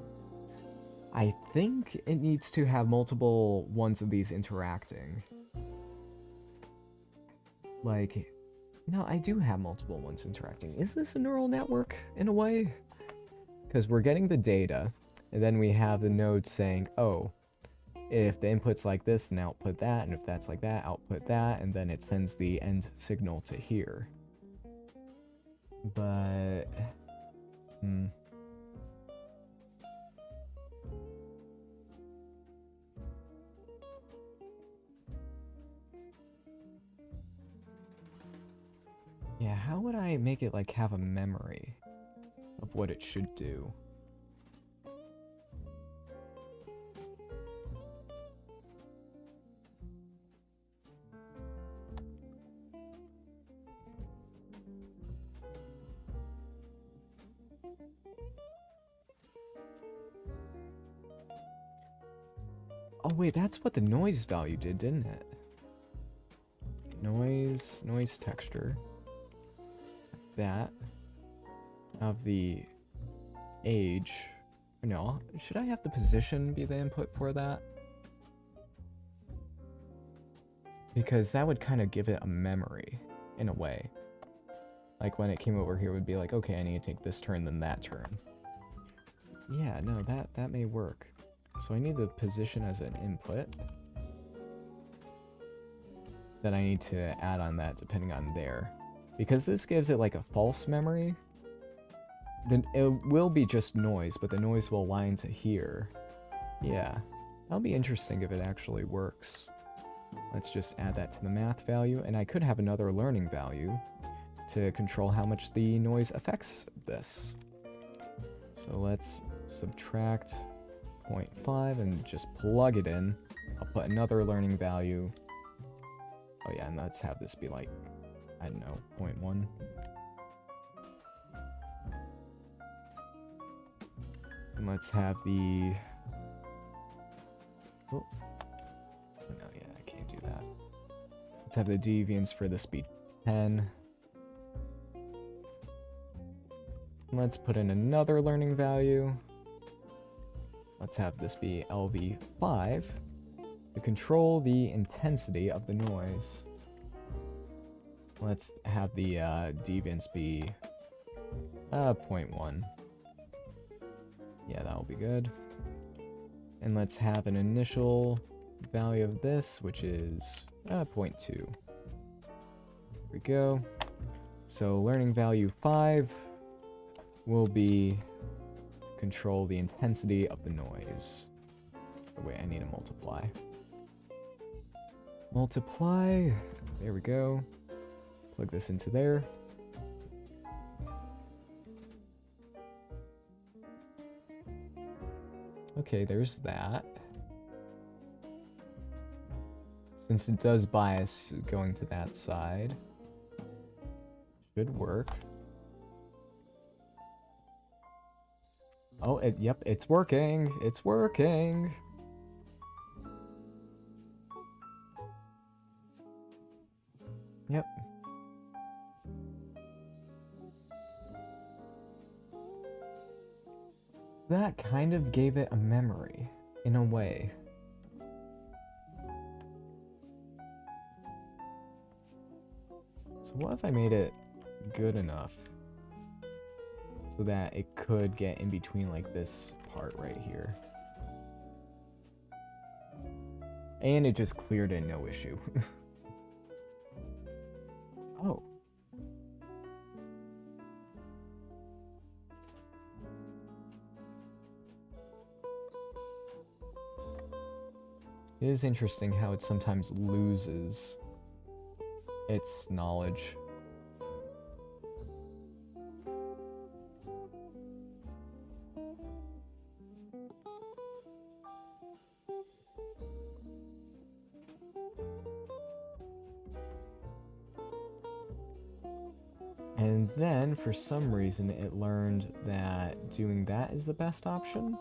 I think it needs to have multiple ones of these interacting. Like, no, I do have multiple ones interacting. Is this a neural network in a way? Because we're getting the data, and then we have the node saying, oh, if the input's like this, then output that, and if that's like that, output that, and then it sends the end signal to here. But, yeah, how would I make it, like, have a memory of what it should do? Oh wait, that's what the noise value did, didn't it? Noise texture. That. Of the age. No, should I have the position be the input for that? Because that would kind of give it a memory, in a way. Like when it came over here, it would be like, okay, I need to take this turn, then that turn. Yeah, no, that may work. So I need the position as an input. Then I need to add on that depending on there. Because this gives it like a false memory, then it will be just noise, but the noise will align to here. Yeah, that'll be interesting if it actually works. Let's just add that to the math value, and I could have another learning value to control how much the noise affects this. So let's subtract 0.5 and just plug it in. I'll put another learning value. Oh yeah, and let's have this be like, I don't know, 0.1. And let's have the... Oh. No, yeah, I can't do that. Let's have the deviance for this be 10. And let's put in another learning value. Let's have this be LV5 to control the intensity of the noise. Let's have the deviance be 0.1. Yeah, that'll be good. And let's have an initial value of this, which is 0.2. There we go. So learning value 5 will be to control the intensity of the noise. Oh, wait, I need to multiply. Multiply. There we go. Plug this into there. Okay, there's that. Since it does bias going to that side, should work. Oh, yep, it's working. It's working. Yep. That kind of gave it a memory, in a way. So what if I made it good enough so that it could get in between like this part right here? And it just cleared it, no issue. Oh. It is interesting how it sometimes loses its knowledge. And then, for some reason, it learned that doing that is the best option.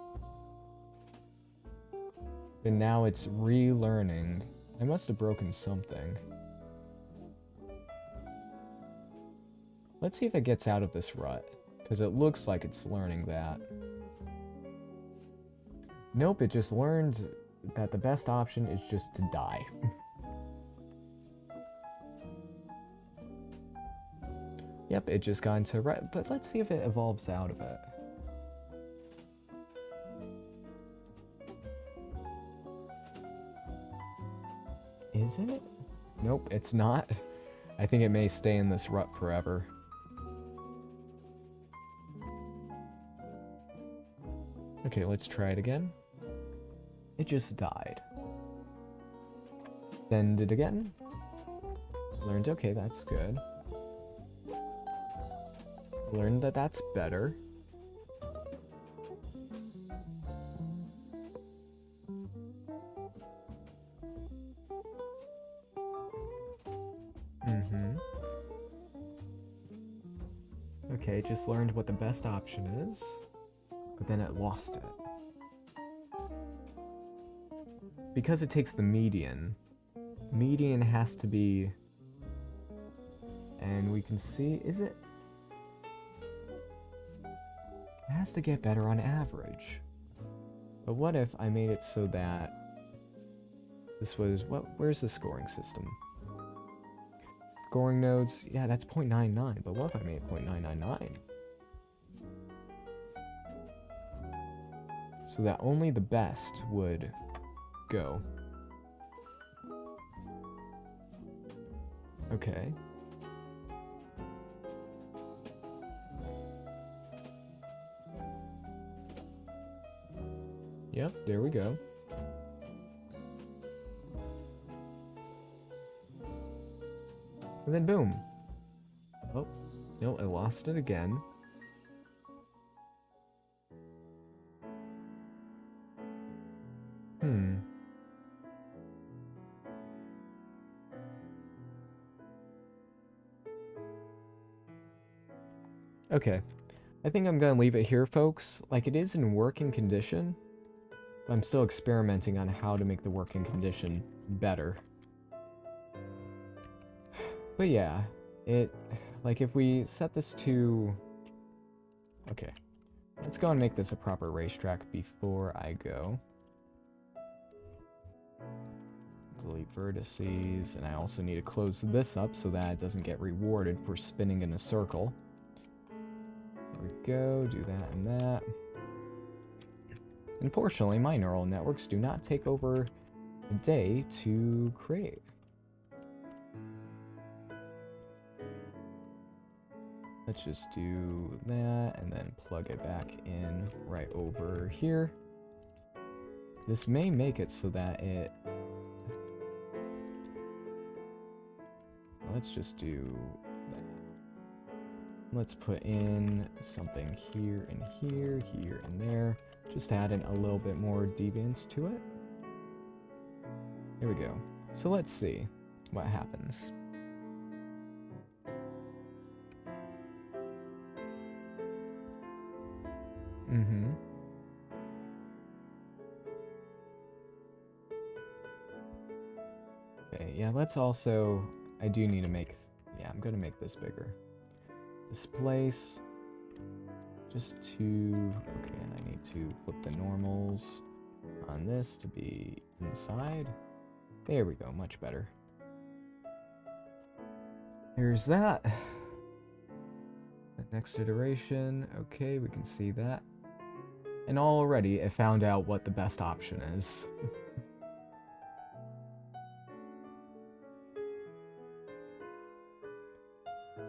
And now it's relearning. I must have broken something. Let's see if it gets out of this rut, because it looks like it's learning that. Nope, it just learned that the best option is just to die. Yep, it just got into rut, but let's see if it evolves out of it. Is it? Nope, it's not. I think it may stay in this rut forever. Okay, let's try it again. It just died. Send it again. Learned, okay, that's good. Learned that that's better. Okay, just learned what the best option is, but then it lost it. Because it takes the median, median has to be, and we can see, is it? It has to get better on average. But what if I made it so that this was, where's the scoring system? Scoring nodes, yeah, that's 0.99, but what if I made it 0.999? So that only the best would go. Okay. Yep, there we go. And then boom. Oh, no, I lost it again. Okay. I think I'm gonna leave it here, folks. Like, it is in working condition, but I'm still experimenting on how to make the working condition better. But yeah, like, if we set this to... Okay. Let's go and make this a proper racetrack before I go. Delete vertices, and I also need to close this up so that it doesn't get rewarded for spinning in a circle. There we go, do that and that. Unfortunately, my neural networks do not take over a day to create. Let's just do that and then plug it back in right over here. This may make it so that it... Let's just do that. Let's put in something here and here, here and there. Just add in a little bit more deviance to it. There we go. So let's see what happens. Okay, yeah, let's also... I do need to make... Yeah, I'm gonna make this bigger. Displace... Just to... Okay, and I need to flip the normals on this to be inside. There we go, much better. There's that. The next iteration, okay, we can see that. And already it found out what the best option is.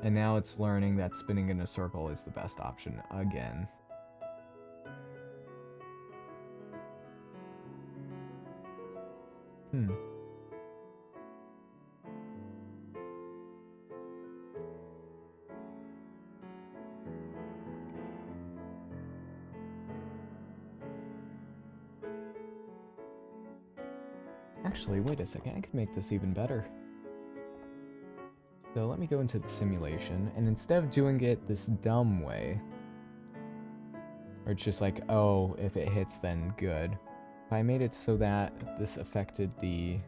And now it's learning that spinning in a circle is the best option again. actually, wait a second, I could make this even better. So let me go into the simulation, and instead of doing it this dumb way, or it's just like, oh, if it hits, then good. If I made it so that this affected the...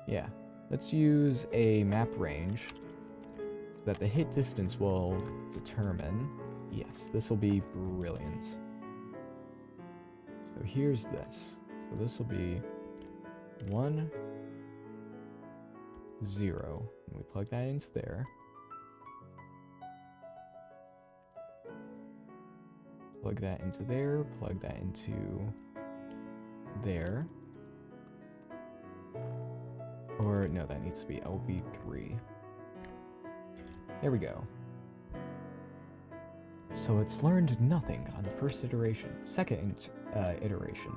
Yeah, let's use a map range so that the hit distance will determine... Yes, this will be brilliant. So here's this. So this will be 1, 0. And we plug that into there. Plug that into there. Plug that into there. Or, no, that needs to be LV3. There we go. So it's learned nothing on the first iteration. Second iteration,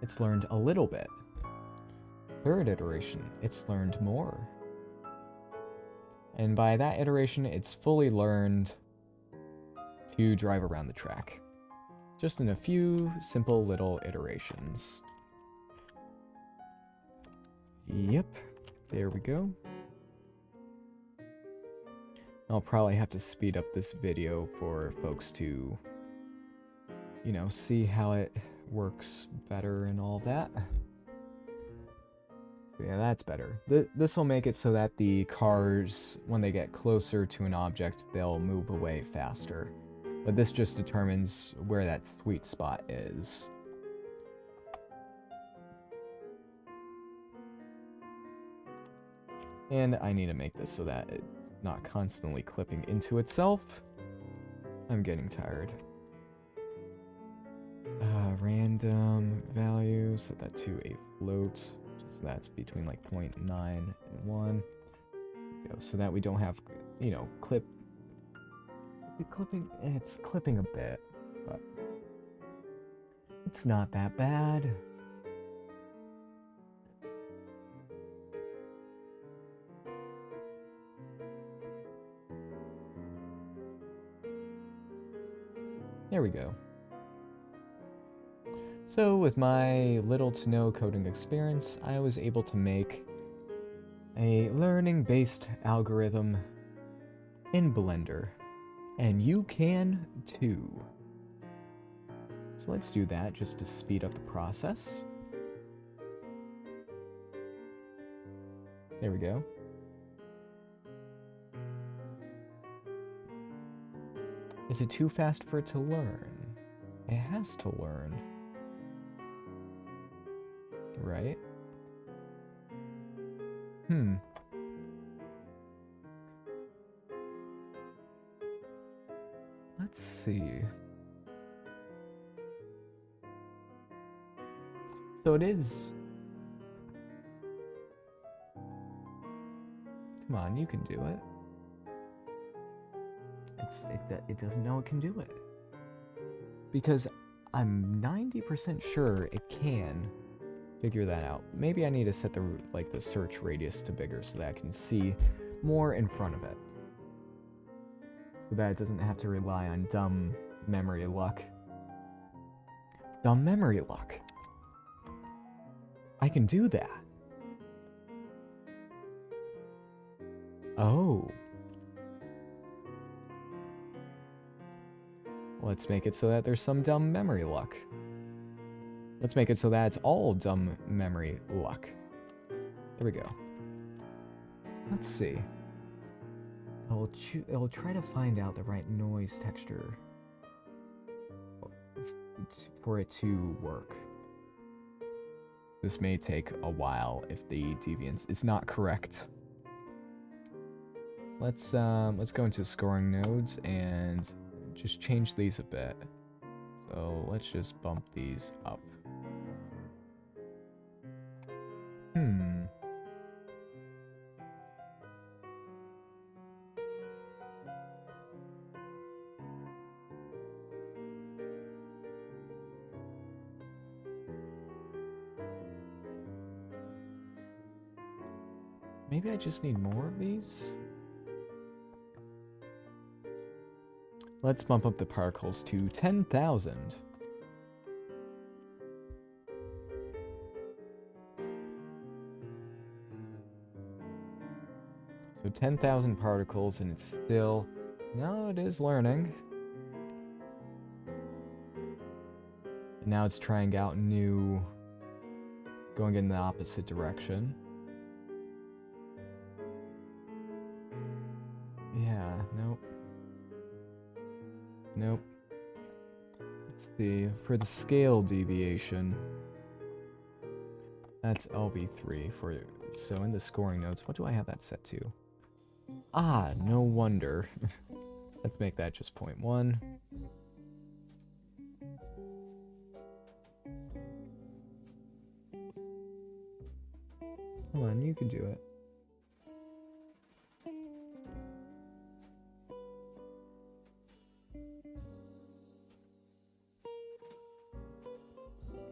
it's learned a little bit. Third iteration, it's learned more. And by that iteration, it's fully learned to drive around the track. Just in a few simple little iterations. Yep, there we go. I'll probably have to speed up this video for folks to, you know, see how it works better and all that. So yeah, that's better. This will make it so that the cars, when they get closer to an object, they'll move away faster. But this just determines where that sweet spot is. And I need to make this so that it's not constantly clipping into itself. I'm getting tired. Random value, set that to a float. So that's between like 0.9 and 1. So that we don't have, you know, clip. Is it clipping? It's clipping a bit, but it's not that bad. There we go. So with my little to no coding experience, I was able to make a learning-based algorithm in Blender. And you can too. So let's do that just to speed up the process. There we go. Is it too fast for it to learn? It has to learn. Right? Let's see. So it is... Come on, you can do it. It doesn't know it can do it. Because I'm 90% sure it can figure that out. Maybe I need to set the search radius to bigger so that I can see more in front of it. So that it doesn't have to rely on dumb memory luck. Dumb memory luck. I can do that. Oh. Let's make it so that there's some dumb memory luck. Let's make it so that it's all dumb memory luck. There we go. Let's see. It'll try to find out the right noise texture for it to work. This may take a while if the deviance is not correct. Let's go into scoring nodes and just change these a bit. So let's just bump these up. Maybe I just need more of these? Let's bump up the particles to 10,000. So 10,000 particles, and it's still... No, it is learning. And now it's trying out new... Going in the opposite direction. Yeah, nope. Nope. Let's see. For the scale deviation, that's LV3 for... So in the scoring notes, what do I have that set to? Ah, no wonder. Let's make that just 0.1. Come on, you can do it.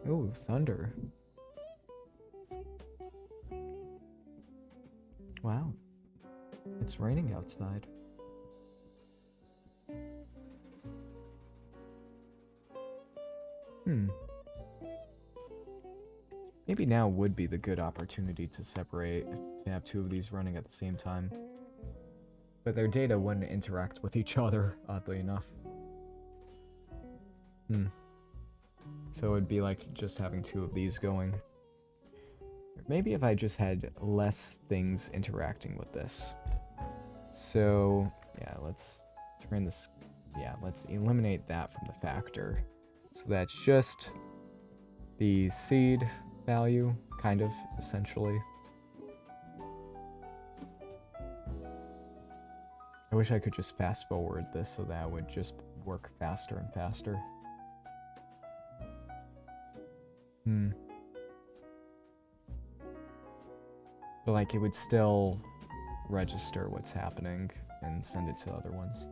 Ooh, thunder. Wow. It's raining outside. Maybe now would be the good opportunity to separate, to have two of these running at the same time. But their data wouldn't interact with each other, oddly enough. So it'd be like just having two of these going. Maybe if I just had less things interacting with this. So, yeah, let's turn this... Yeah, let's eliminate that from the factor. So that's just the seed value, kind of, essentially. I wish I could just fast forward this so that would just work faster and faster. But like it would still register what's happening and send it to other ones.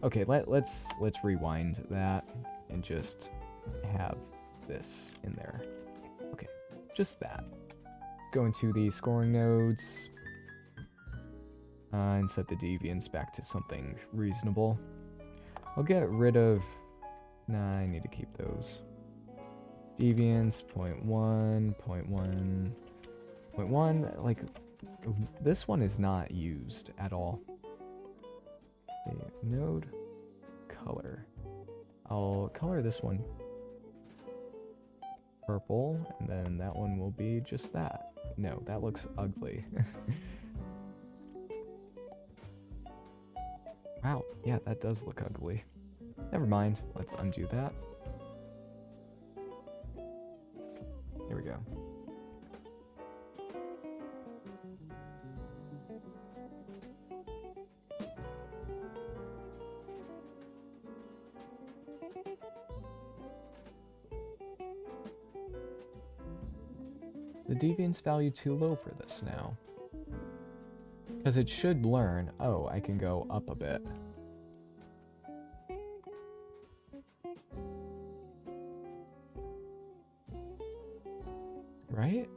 Okay, let's rewind that and just have this in there. Okay, just that. Let's go into the scoring nodes and set the deviance back to something reasonable. I'll get rid of... Nah, I need to keep those. Deviance, 0.1, 0.1, 0.1, like, this one is not used at all. Okay, node, color. I'll color this one purple, and then that one will be just that. No, that looks ugly. Wow, yeah, that does look ugly. Never mind, let's undo that. There we go. The deviance value too low for this now. Because it should learn, oh, I can go up a bit. Right?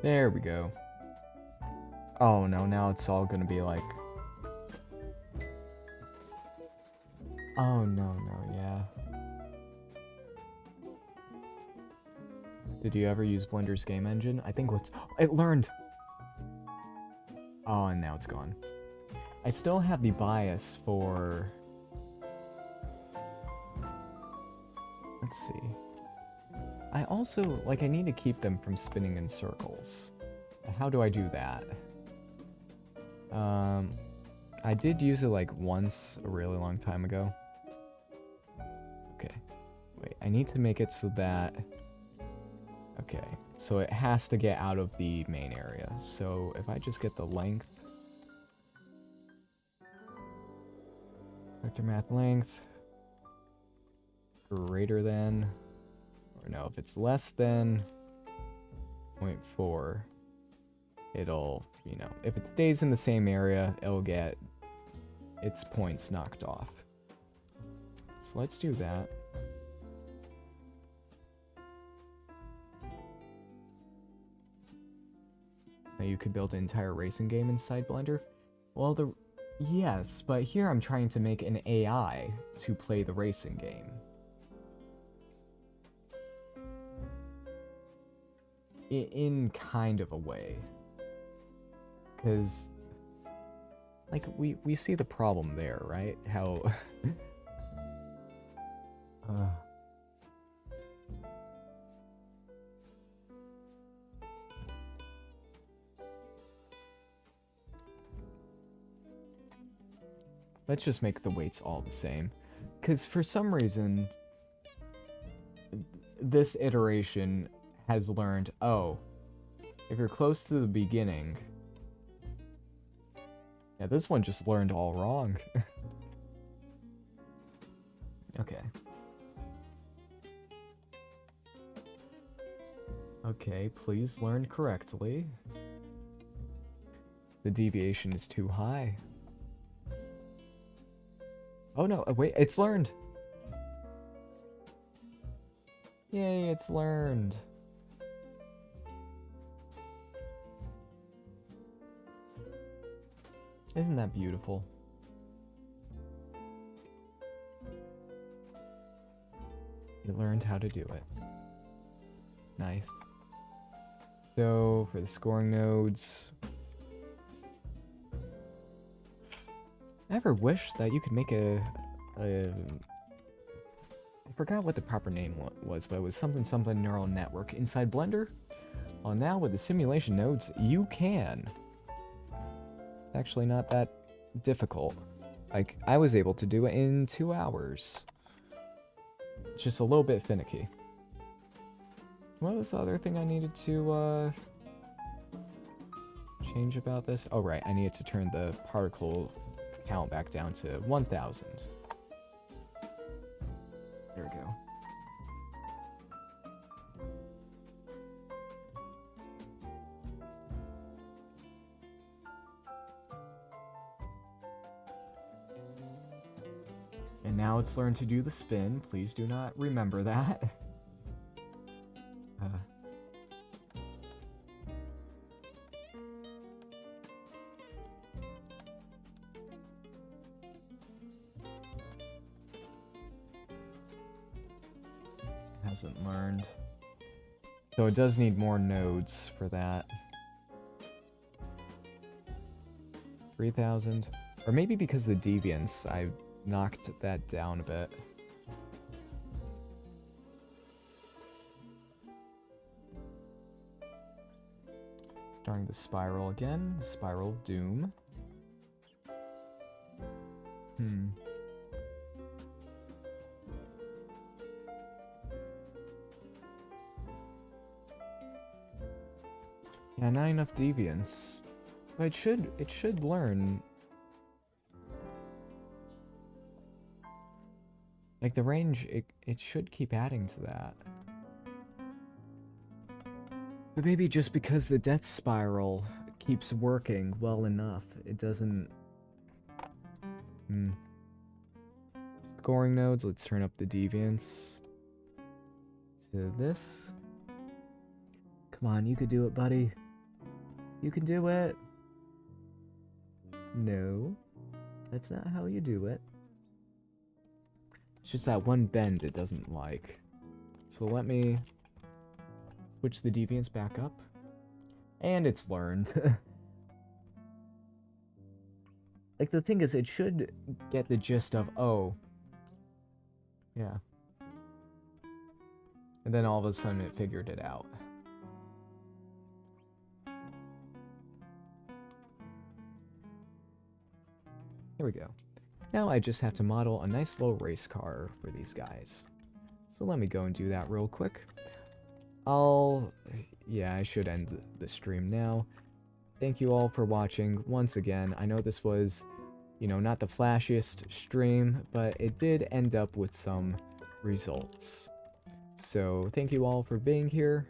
There we go. Oh no, now it's all gonna be like... Oh no, yeah. Did you ever use Blender's game engine? I think what's... It learned! Oh, and now it's gone. I still have the bias for... Let's see. I also, like, I need to keep them from spinning in circles. How do I do that? I did use it, like, once a really long time ago. Okay. Wait, I need to make it so that... Okay, so it has to get out of the main area. So if I just get the length... Vector math length... Greater than... Or no, if it's less than 0.4, it'll, you know, if it stays in the same area, it'll get its points knocked off. So let's do that. Now you could build an entire racing game inside Blender. Well, Yes, but here I'm trying to make an AI to play the racing game. In kind of a way. Because, like, we see the problem there, right? How... Let's just make the weights all the same. Because for some reason, this iteration has learned, oh, if you're close to the beginning... Yeah, this one just learned all wrong. Okay. Okay, please learn correctly. The deviation is too high. Oh no, wait, it's learned! Yay, it's learned! Isn't that beautiful? You learned how to do it. Nice. So, for the scoring nodes... I ever wish that you could make I forgot what the proper name was, but it was something neural network inside Blender. Well, now with the simulation nodes, you can. It's actually not that difficult. Like, I was able to do it in 2 hours. It's just a little bit finicky. What was the other thing I needed to, change about this? Oh, right, I needed to turn the particle count back down to 1,000. There we go. And now it's learned to do the spin. Please do not remember that. Hasn't learned. So it does need more nodes for that. 3,000. Or maybe because of the deviance, I knocked that down a bit. Starting the spiral again. The spiral of doom. Yeah, not enough deviance. But it should learn. Like the range, it should keep adding to that. But maybe just because the death spiral keeps working well enough, it doesn't... Scoring nodes, let's turn up the deviance to this. Come on, you could do it, buddy. You can do it. No, that's not how you do it. It's just that one bend it doesn't like. So let me switch the deviance back up. And it's learned. Like, the thing is, it should get the gist of, oh. Yeah. And then all of a sudden it figured it out. There we go. Now I just have to model a nice little race car for these guys. So let me go and do that real quick. Yeah, I should end the stream now. Thank you all for watching once again. I know this was, you know, not the flashiest stream, but it did end up with some results. So thank you all for being here.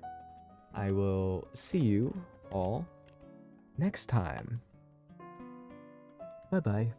I will see you all next time. Bye-bye.